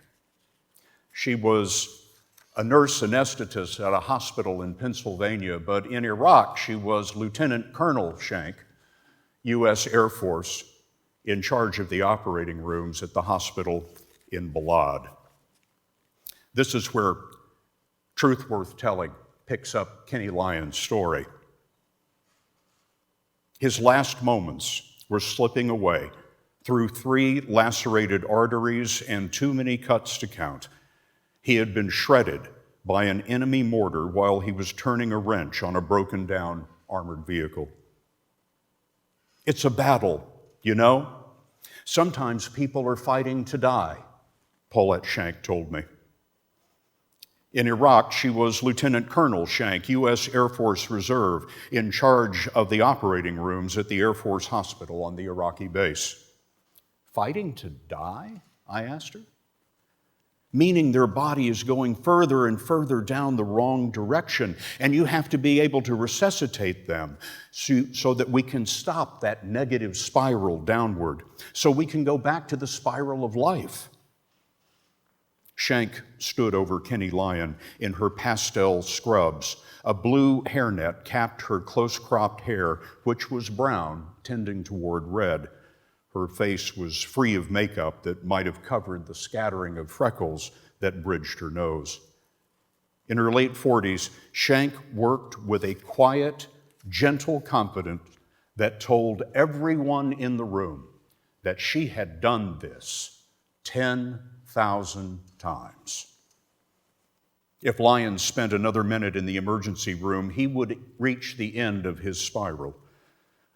She was a nurse anesthetist at a hospital in Pennsylvania, but in Iraq she was Lieutenant Colonel Shank, U.S. Air Force, in charge of the operating rooms at the hospital in Balad. This is where Truth Worth Telling picks up Kenny Lyon's story. His last moments were slipping away through 3 lacerated arteries and too many cuts to count. He had been shredded by an enemy mortar while he was turning a wrench on a broken down armored vehicle. It's a battle, you know? Sometimes people are fighting to die, Paulette Shank told me. In Iraq, she was Lieutenant Colonel Shank, U.S. Air Force Reserve, in charge of the operating rooms at the Air Force Hospital on the Iraqi base. Fighting to die? I asked her. Meaning their body is going further and further down the wrong direction, and you have to be able to resuscitate them so that we can stop that negative spiral downward, so we can go back to the spiral of life. Shank stood over Kenny Lyon in her pastel scrubs. A blue hairnet capped her close-cropped hair, which was brown, tending toward red. Her face was free of makeup that might have covered the scattering of freckles that bridged her nose. In her late 40s, Shank worked with a quiet, gentle confidence that told everyone in the room that she had done this 10,000 times. If Lyon spent another minute in the emergency room, he would reach the end of his spiral.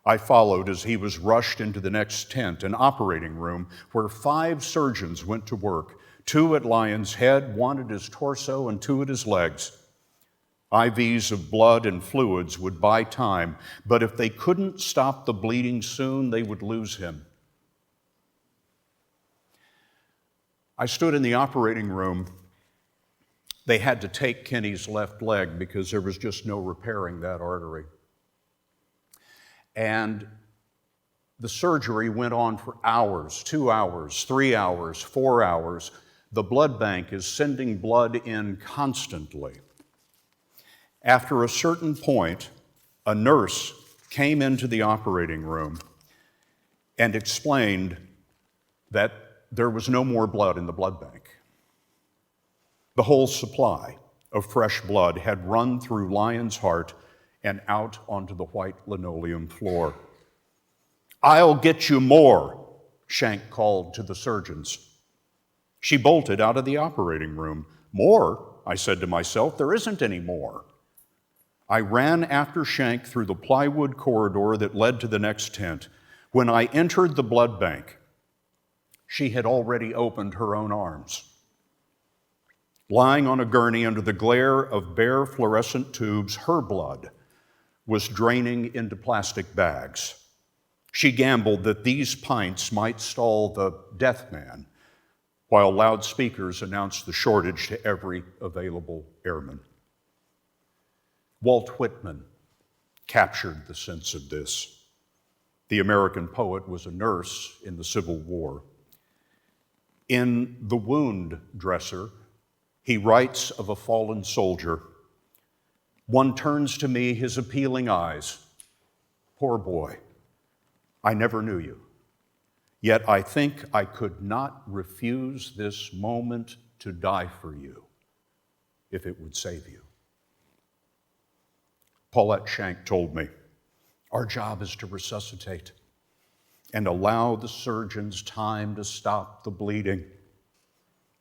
I followed as he was rushed into the next tent, an operating room, where 5 surgeons went to work, 2 at Lyon's head, 1 at his torso, and 2 at his legs. IVs of blood and fluids would buy time, but if they couldn't stop the bleeding soon, they would lose him. I stood in the operating room. They had to take Kenny's left leg because there was just no repairing that artery. And the surgery went on for hours, 2 hours, 3 hours, 4 hours. The blood bank is sending blood in constantly. After a certain point, a nurse came into the operating room and explained that there was no more blood in the blood bank. The whole supply of fresh blood had run through Lyon's heart and out onto the white linoleum floor. "I'll get you more," Shank called to the surgeons. She bolted out of the operating room. "More?" I said to myself. "There isn't any more." I ran after Shank through the plywood corridor that led to the next tent. When I entered the blood bank, she had already opened her own arms. Lying on a gurney under the glare of bare fluorescent tubes, her blood was draining into plastic bags. She gambled that these pints might stall the death man, while loudspeakers announced the shortage to every available airman. Walt Whitman captured the sense of this. The American poet was a nurse in the Civil War. In The Wound Dresser, he writes of a fallen soldier. "One turns to me his appealing eyes. Poor boy, I never knew you. Yet I think I could not refuse this moment to die for you if it would save you." Paulette Shank told me, "Our job is to resuscitate and allow the surgeons time to stop the bleeding.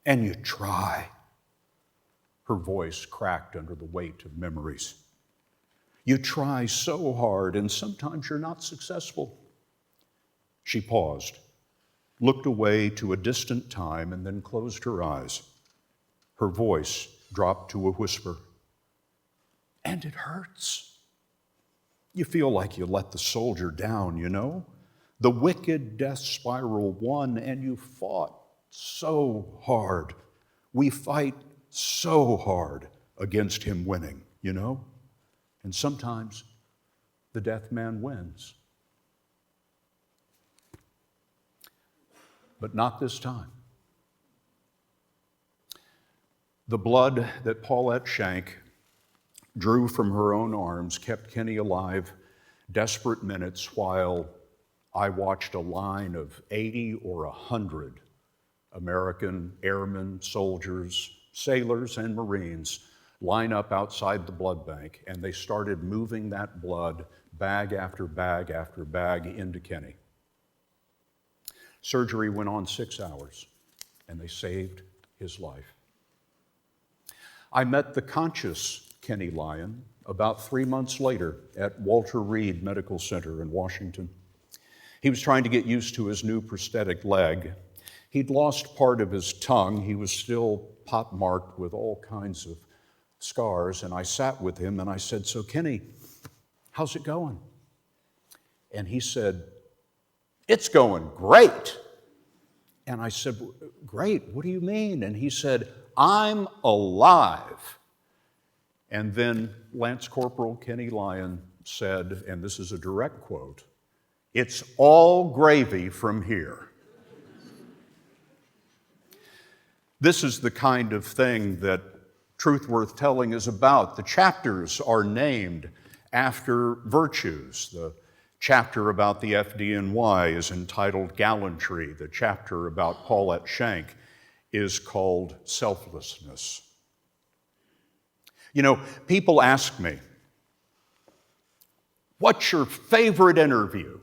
And you try." Her voice cracked under the weight of memories. "You try so hard, and sometimes you're not successful." She paused, looked away to a distant time, and then closed her eyes. Her voice dropped to a whisper. "And it hurts. You feel like you let the soldier down, you know? The wicked death spiral won, and you fought so hard. We fight so hard against him winning, you know? And sometimes the death man wins. But not this time." The blood that Paulette Shank drew from her own arms kept Kenny alive desperate minutes while I watched a line of 80 or 100 American airmen, soldiers, sailors, and Marines line up outside the blood bank, and they started moving that blood, bag after bag after bag, into Kenny. Surgery went on 6 hours, and they saved his life. I met the conscious Kenny Lyon about 3 months later at Walter Reed Medical Center in Washington. He was trying to get used to his new prosthetic leg. He'd lost part of his tongue. He was still pockmarked with all kinds of scars. And I sat with him and I said, "So Kenny, how's it going?" And he said, "It's going great." And I said, "Great, what do you mean?" And he said, "I'm alive." And then Lance Corporal Kenny Lyon said, and this is a direct quote, "It's all gravy from here." This is the kind of thing that Truth Worth Telling is about. The chapters are named after virtues. The chapter about the FDNY is entitled Gallantry. The chapter about Paulette Schenck is called Selflessness. You know, people ask me, "What's your favorite interview?"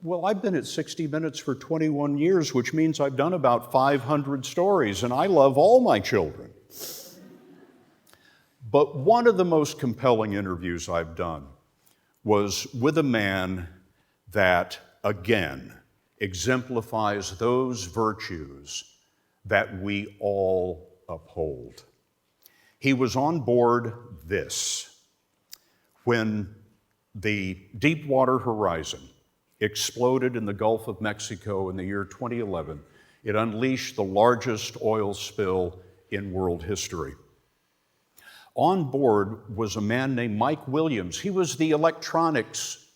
Well, I've been at 60 Minutes for 21 years, which means I've done about 500 stories, and I love all my children. But one of the most compelling interviews I've done was with a man that, again, exemplifies those virtues that we all uphold. He was on board this when the Deepwater Horizon exploded in the Gulf of Mexico in the year 2011. It unleashed the largest oil spill in world history. On board was a man named Mike Williams. He was the electronics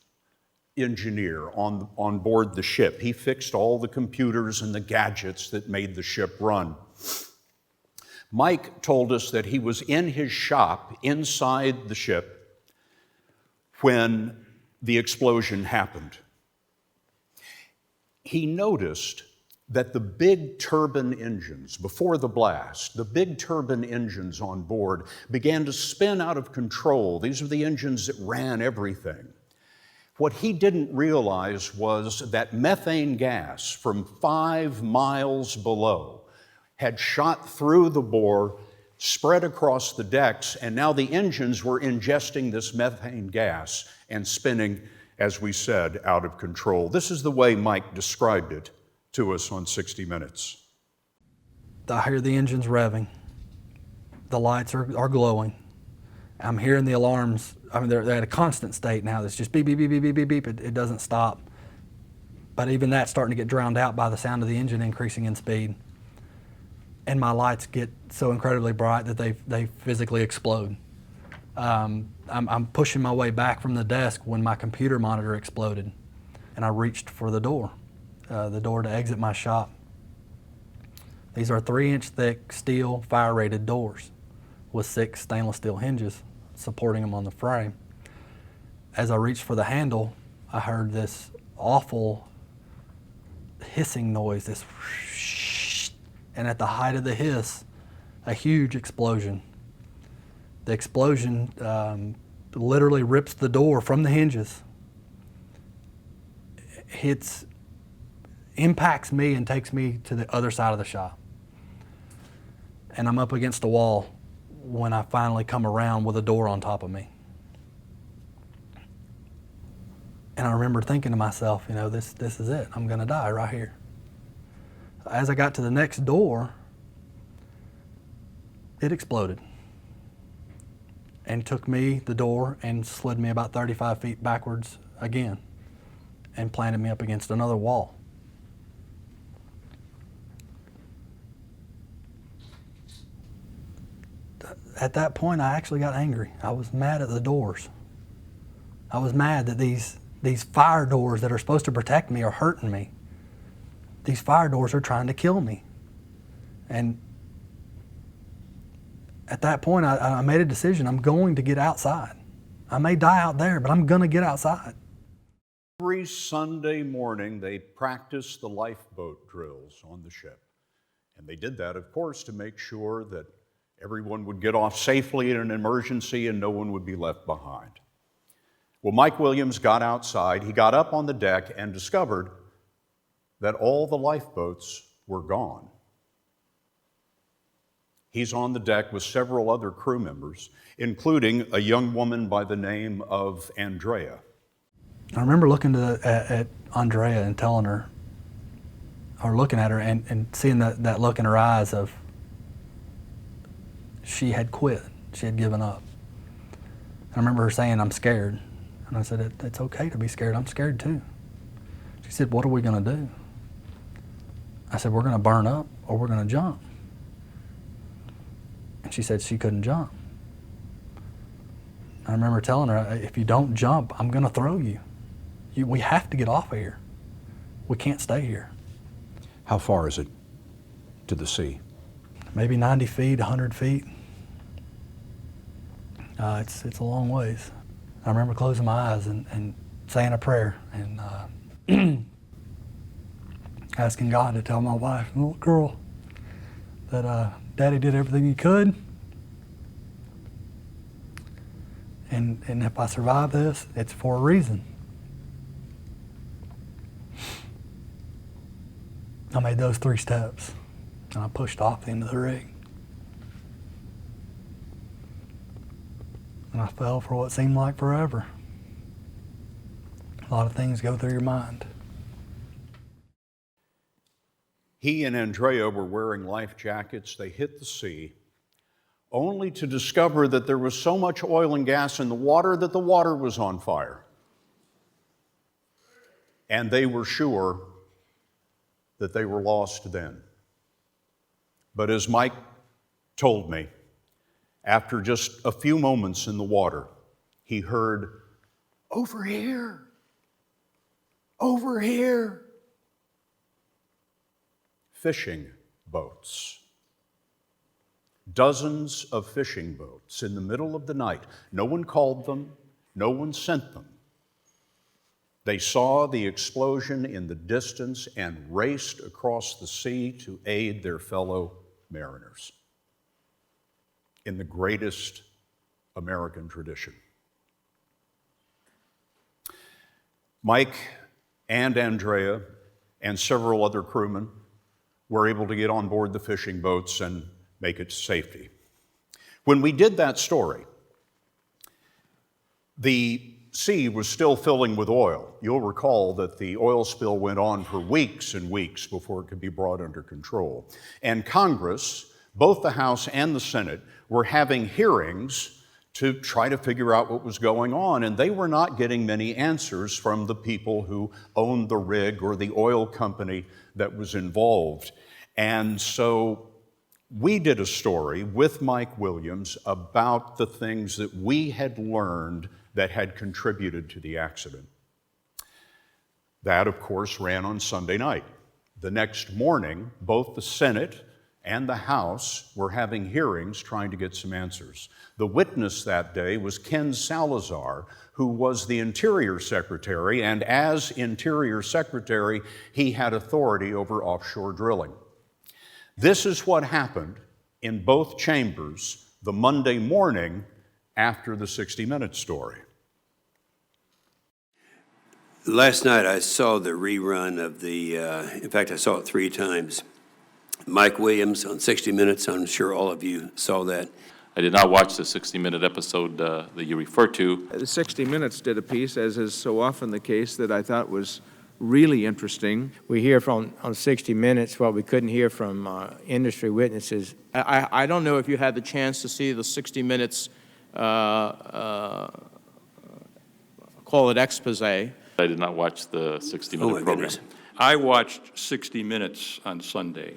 engineer on board the ship. He fixed all the computers and the gadgets that made the ship run. Mike told us that he was in his shop inside the ship when the explosion happened. He noticed that the big turbine engines, before the blast, the big turbine engines on board began to spin out of control. These are the engines that ran everything. What he didn't realize was that methane gas from 5 miles below had shot through the bore, spread across the decks, and now the engines were ingesting this methane gas and spinning, as we said, out of control. This is the way Mike described it to us on 60 Minutes. I hear the engines revving. The lights are glowing. I'm hearing the alarms. I mean, they're at a constant state now. It's just beep, beep, beep, beep, beep, beep, beep. It doesn't stop. But even that's starting to get drowned out by the sound of the engine increasing in speed. And my lights get so incredibly bright that they physically explode. I'm pushing my way back from the desk when my computer monitor exploded, and I reached for the door to exit my shop. These are 3-inch thick steel fire-rated doors with 6 stainless steel hinges supporting them on the frame. As I reached for the handle, I heard this awful hissing noise, this whoosh, and at the height of the hiss, a huge explosion. The explosion literally rips the door from the hinges, impacts me and takes me to the other side of the shop. And I'm up against a wall when I finally come around with a door on top of me. And I remember thinking to myself, you know, this is it. I'm gonna die right here. As I got to the next door, it exploded and took me, the door, and slid me about 35 feet backwards again and planted me up against another wall. At that point, I actually got angry. I was mad at the doors. I was mad that these fire doors that are supposed to protect me are hurting me. These fire doors are trying to kill me. And at that point, I made a decision. I'm going to get outside. I may die out there, but I'm going to get outside. Every Sunday morning, they practiced the lifeboat drills on the ship. And they did that, of course, to make sure that everyone would get off safely in an emergency and no one would be left behind. Well, Mike Williams got outside. He got up on the deck and discovered that all the lifeboats were gone. He's on the deck with several other crew members, including a young woman by the name of Andrea. I remember looking at Andrea and telling her, or looking at her and seeing that look in her eyes of she had quit, she had given up. And I remember her saying, "I'm scared." And I said, "It's okay to be scared. I'm scared too." She said, "What are we going to do?" I said, "We're going to burn up or we're going to jump." And she said she couldn't jump. I remember telling her, "If you don't jump, I'm going to throw you. We have to get off of here. We can't stay here." How far is it to the sea? Maybe 90 feet, 100 feet. It's a long ways. I remember closing my eyes and saying a prayer and asking God to tell my wife, little girl, that Daddy did everything he could. And if I survive this, it's for a reason. I made those 3 steps and I pushed off the end of the rig. And I fell for what seemed like forever. A lot of things go through your mind. He and Andrea were wearing life jackets. They hit the sea, only to discover that there was so much oil and gas in the water that the water was on fire. And they were sure that they were lost then. But as Mike told me, after just a few moments in the water, he heard, "Over here, over here." Fishing boats. Dozens of fishing boats in the middle of the night. No one called them, no one sent them. They saw the explosion in the distance and raced across the sea to aid their fellow mariners in the greatest American tradition. Mike and Andrea and several other crewmen were able to get on board the fishing boats and make it to safety. When we did that story, the sea was still filling with oil. You'll recall that the oil spill went on for weeks and weeks before it could be brought under control. And Congress, both the House and the Senate, were having hearings to try to figure out what was going on, and they were not getting many answers from the people who owned the rig or the oil company that was involved. And so we did a story with Mike Williams about the things that we had learned that had contributed to the accident. That, of course, ran on Sunday night. The next morning, both the Senate and the House were having hearings trying to get some answers. The witness that day was Ken Salazar, who was the Interior Secretary, and as Interior Secretary, he had authority over offshore drilling. This is what happened in both chambers the Monday morning after the 60 Minutes story. Last night I saw the rerun of in fact I saw it 3 times. Mike Williams on 60 Minutes, I'm sure all of you saw that. I did not watch the 60-minute episode that you referred to. The 60 Minutes did a piece, as is so often the case, that I thought was really interesting. We hear on 60 Minutes what we couldn't hear from industry witnesses. I don't know if you had the chance to see the 60 Minutes, call it expose. I did not watch the 60-minute program. Goodness. I watched 60 Minutes on Sunday.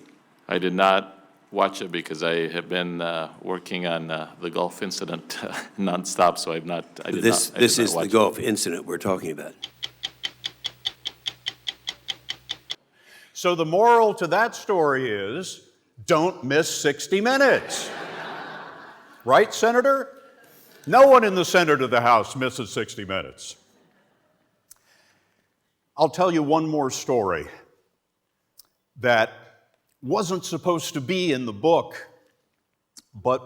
I did not watch it because I have been working on the Gulf incident nonstop, so I did not This is the Gulf incident we're talking about. So the moral to that story is, don't miss 60 Minutes. Right, Senator? No one in the Senate or the House misses 60 Minutes. I'll tell you one more story that wasn't supposed to be in the book, but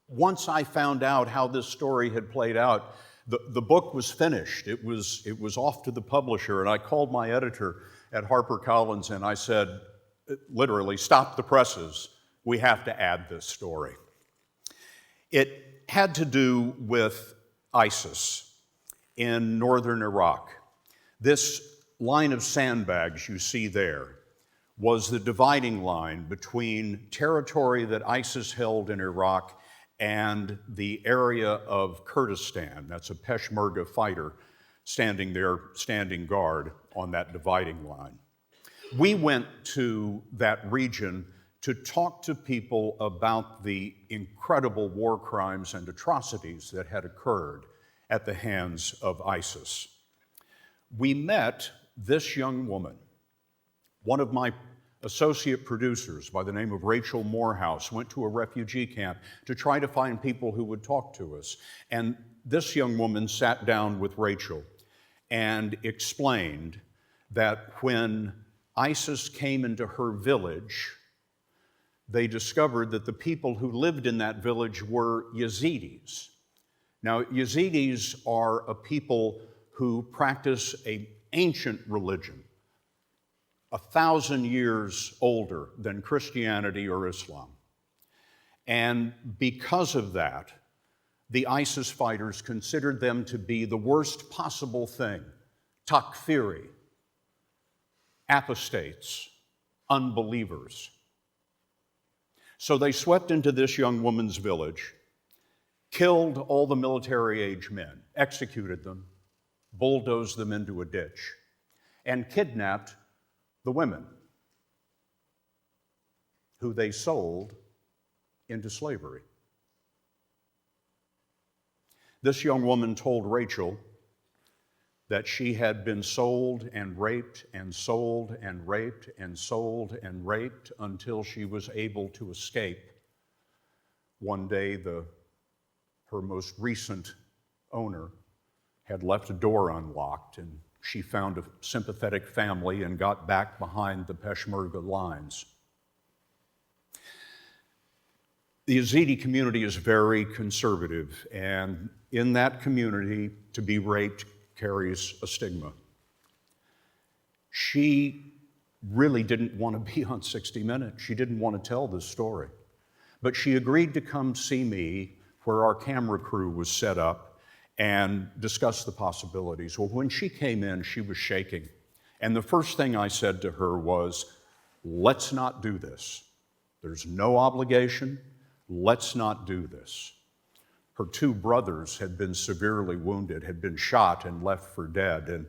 once I found out how this story had played out, the book was finished. It was off to the publisher, and I called my editor at HarperCollins and I said, literally, stop the presses. We have to add this story. It had to do with ISIS in northern Iraq. This line of sandbags you see there was the dividing line between territory that ISIS held in Iraq and the area of Kurdistan. That's a Peshmerga fighter standing there, standing guard on that dividing line. We went to that region to talk to people about the incredible war crimes and atrocities that had occurred at the hands of ISIS. We met this young woman. One of my associate producers by the name of Rachel Morehouse went to a refugee camp to try to find people who would talk to us. And this young woman sat down with Rachel and explained that when ISIS came into her village, they discovered that the people who lived in that village were Yazidis. Now, Yazidis are a people who practice an ancient religion, 1,000 years older than Christianity or Islam. And because of that, the ISIS fighters considered them to be the worst possible thing, takfiri, apostates, unbelievers. So they swept into this young woman's village, killed all the military-age men, executed them, bulldozed them into a ditch, and kidnapped the women, who they sold into slavery. This young woman told Rachel that she had been sold and raped and sold and raped and sold and raped until she was able to escape. One day, her most recent owner had left a door unlocked, and she found a sympathetic family and got back behind the Peshmerga lines. The Yazidi community is very conservative, and in that community, to be raped carries a stigma. She really didn't want to be on 60 Minutes. She didn't want to tell this story. But she agreed to come see me where our camera crew was set up and discuss the possibilities. Well, when she came in, she was shaking. And the first thing I said to her was, let's not do this. There's no obligation. Let's not do this. Her two brothers had been severely wounded, had been shot and left for dead, and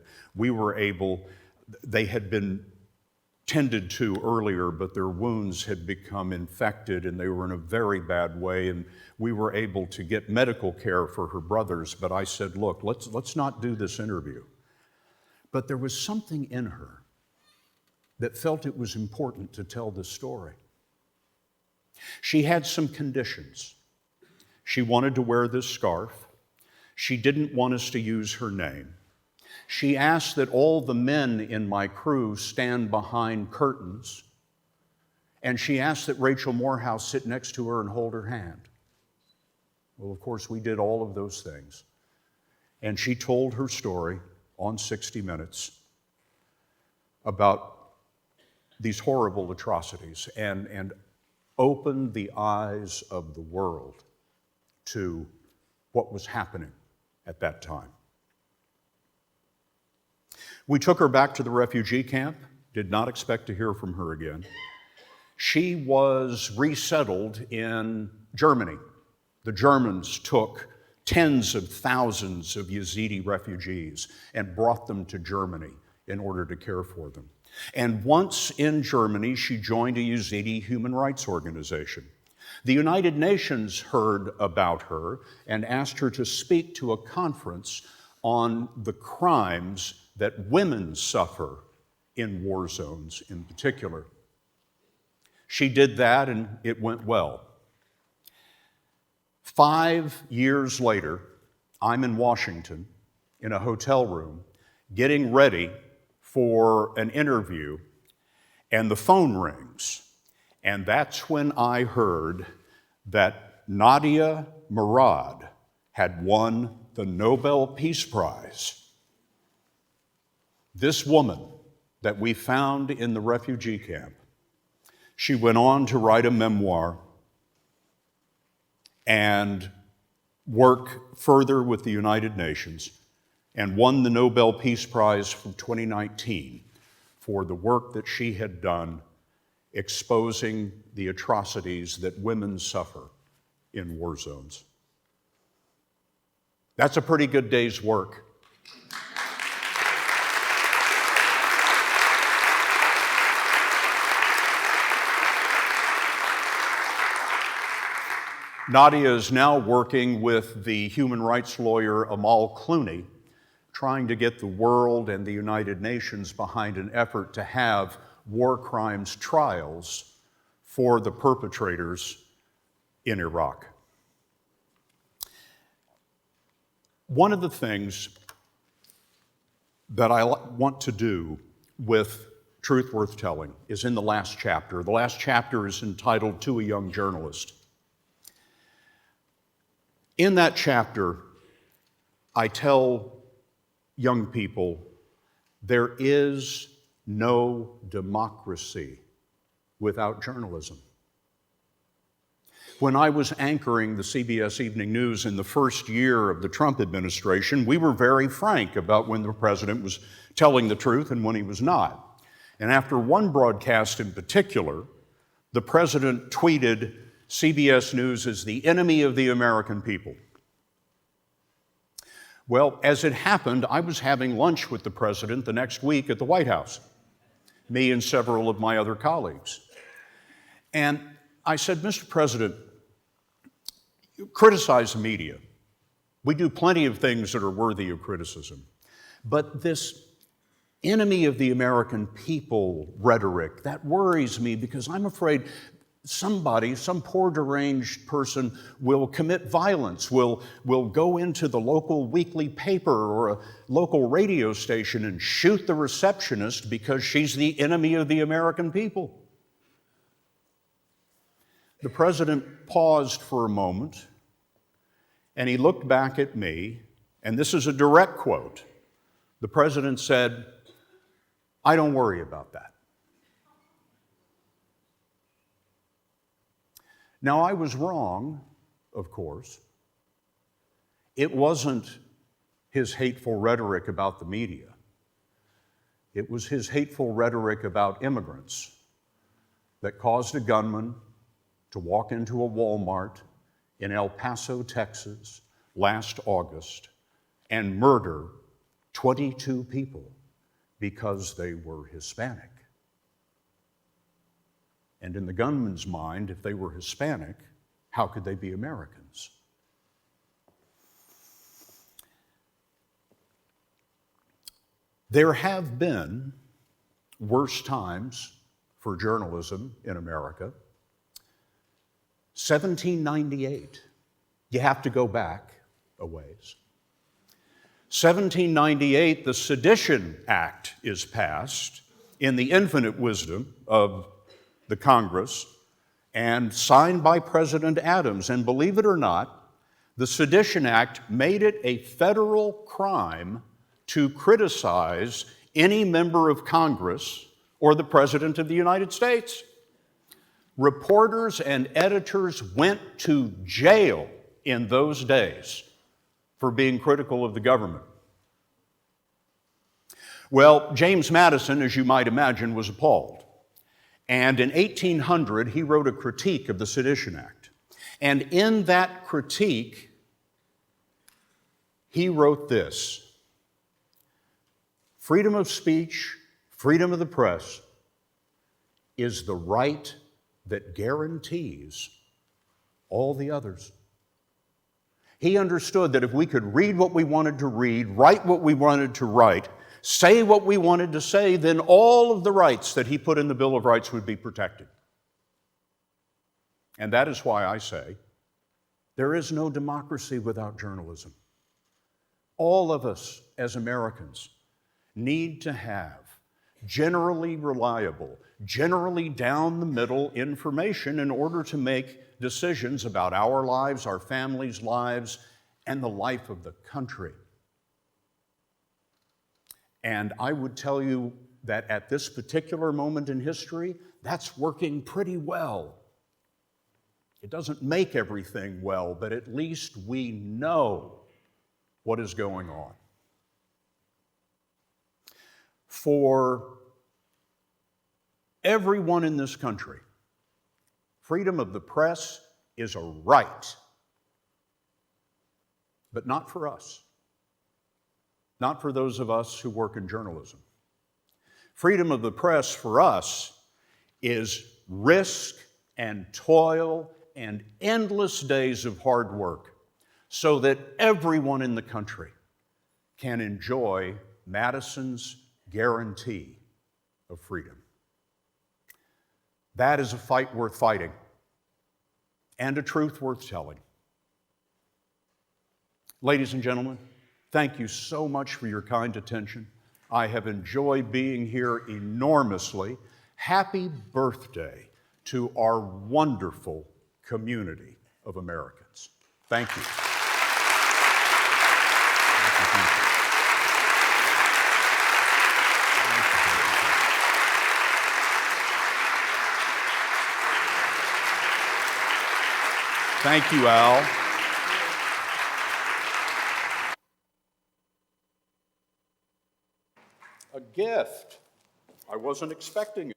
they had been tended to earlier, but their wounds had become infected and they were in a very bad way, and we were able to get medical care for her brothers. But I said, look, let's not do this interview. But there was something in her that felt it was important to tell this story. She had some conditions. She wanted to wear this scarf. She didn't want us to use her name. She asked that all the men in my crew stand behind curtains. And she asked that Rachel Morehouse sit next to her and hold her hand. Well, of course, we did all of those things. And she told her story on 60 Minutes about these horrible atrocities and opened the eyes of the world to what was happening at that time. We took her back to the refugee camp, did not expect to hear from her again. She was resettled in Germany. The Germans took tens of thousands of Yazidi refugees and brought them to Germany in order to care for them. And once in Germany, she joined a Yazidi human rights organization. The United Nations heard about her and asked her to speak to a conference on the crimes that women suffer in war zones in particular. She did that and it went well. 5 years later, I'm in Washington in a hotel room getting ready for an interview, and the phone rings. And that's when I heard that Nadia Murad had won the Nobel Peace Prize. This woman that we found in the refugee camp, she went on to write a memoir and work further with the United Nations and won the Nobel Peace Prize from 2019 for the work that she had done exposing the atrocities that women suffer in war zones. That's a pretty good day's work. Nadia is now working with the human rights lawyer Amal Clooney, trying to get the world and the United Nations behind an effort to have war crimes trials for the perpetrators in Iraq. One of the things that I want to do with Truth Worth Telling is in the last chapter. The last chapter is entitled To a Young Journalist. In that chapter, I tell young people there is no democracy without journalism. When I was anchoring the CBS Evening News in the first year of the Trump administration, we were very frank about when the president was telling the truth and when he was not. And after one broadcast in particular, the president tweeted, "CBS News is the enemy of the American people." Well, as it happened, I was having lunch with the president the next week at the White House, me and several of my other colleagues. And I said, "Mr. President, you criticize the media. We do plenty of things that are worthy of criticism. But this enemy of the American people rhetoric, that worries me because I'm afraid somebody, some poor deranged person will commit violence, will go into the local weekly paper or a local radio station and shoot the receptionist because she's the enemy of the American people." The president paused for a moment and he looked back at me, and this is a direct quote. The president said, "I don't worry about that." Now, I was wrong, of course. It wasn't his hateful rhetoric about the media. It was his hateful rhetoric about immigrants that caused a gunman to walk into a Walmart in El Paso, Texas, last August and murder 22 people because they were Hispanic. And in the gunman's mind, if they were Hispanic, how could they be Americans? There have been worse times for journalism in America. 1798, you have to go back a ways. 1798, the Sedition Act is passed in the infinite wisdom of the Congress and signed by President Adams. And believe it or not, the Sedition Act made it a federal crime to criticize any member of Congress or the President of the United States. Reporters and editors went to jail in those days for being critical of the government. Well, James Madison, as you might imagine, was appalled. And in 1800, he wrote a critique of the Sedition Act. And in that critique, he wrote this: "Freedom of speech, freedom of the press is the right that guarantees all the others." He understood that if we could read what we wanted to read, write what we wanted to write, say what we wanted to say, then all of the rights that he put in the Bill of Rights would be protected. And that is why I say there is no democracy without journalism. All of us as Americans need to have generally reliable, generally down the middle information in order to make decisions about our lives, our families' lives, and the life of the country. And I would tell you that at this particular moment in history, that's working pretty well. It doesn't make everything well, but at least we know what is going on. For everyone in this country. Freedom of the press is a right, but not for us, not for those of us who work in journalism. Freedom of the press for us is risk and toil and endless days of hard work so that everyone in the country can enjoy Madison's guarantee of freedom. That is a fight worth fighting and a truth worth telling. Ladies and gentlemen, thank you so much for your kind attention. I have enjoyed being here enormously. Happy birthday to our wonderful community of Americans. Thank you. Thank you, Al. A gift. I wasn't expecting it.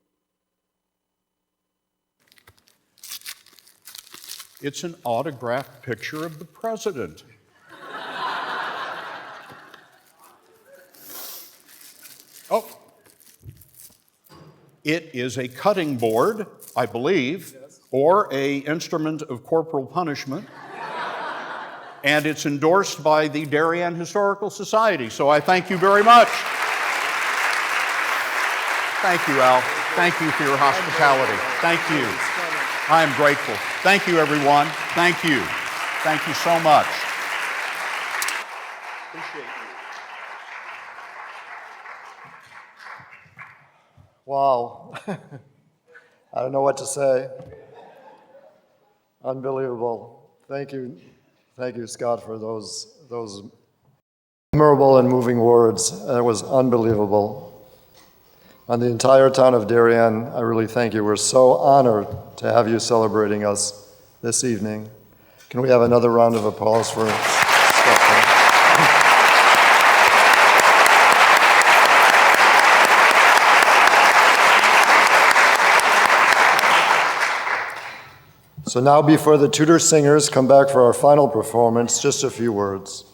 It's an autographed picture of the president. Oh, it is a cutting board, I believe, or an instrument of corporal punishment. And it's endorsed by the Darien Historical Society, so I thank you very much. Thank you, Al. Thank you for your hospitality. Thank you. I am grateful. Thank you, everyone. Thank you. Thank you so much. Appreciate you. Wow. I don't know what to say. Unbelievable. Thank you, Scott, for those memorable and moving words. It was unbelievable. On the entire town of Darien, I really thank you. We're so honored to have you celebrating us this evening. Can we have another round of applause for Scott? So now, before the Tudor singers come back for our final performance, just a few words.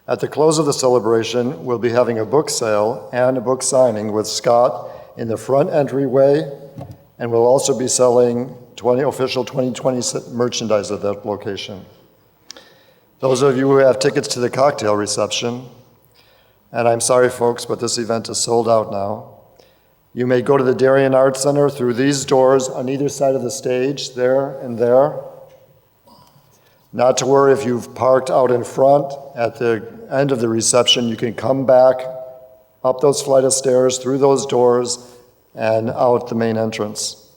At the close of the celebration, we'll be having a book sale and a book signing with Scott in the front entryway, and we'll also be selling official 2020 merchandise at that location. Those of you who have tickets to the cocktail reception, and I'm sorry folks, but this event is sold out now, you may go to the Darien Arts Center through these doors on either side of the stage, there and there. Not to worry if you've parked out in front. At the end of the reception, you can come back up those flight of stairs, through those doors, and out the main entrance.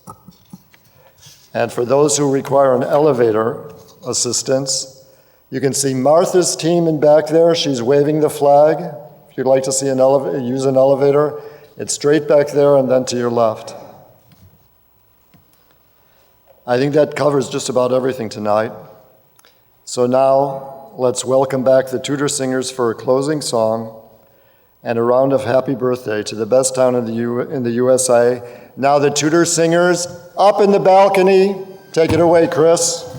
And for those who require an elevator assistance, you can see Martha's team in back there. She's waving the flag. If you'd like to see use an elevator, it's straight back there and then to your left. I think that covers just about everything tonight. So now, let's welcome back the Tudor Singers for a closing song and a round of happy birthday to the best town in the USA. Now the Tudor Singers up in the balcony. Take it away, Chris.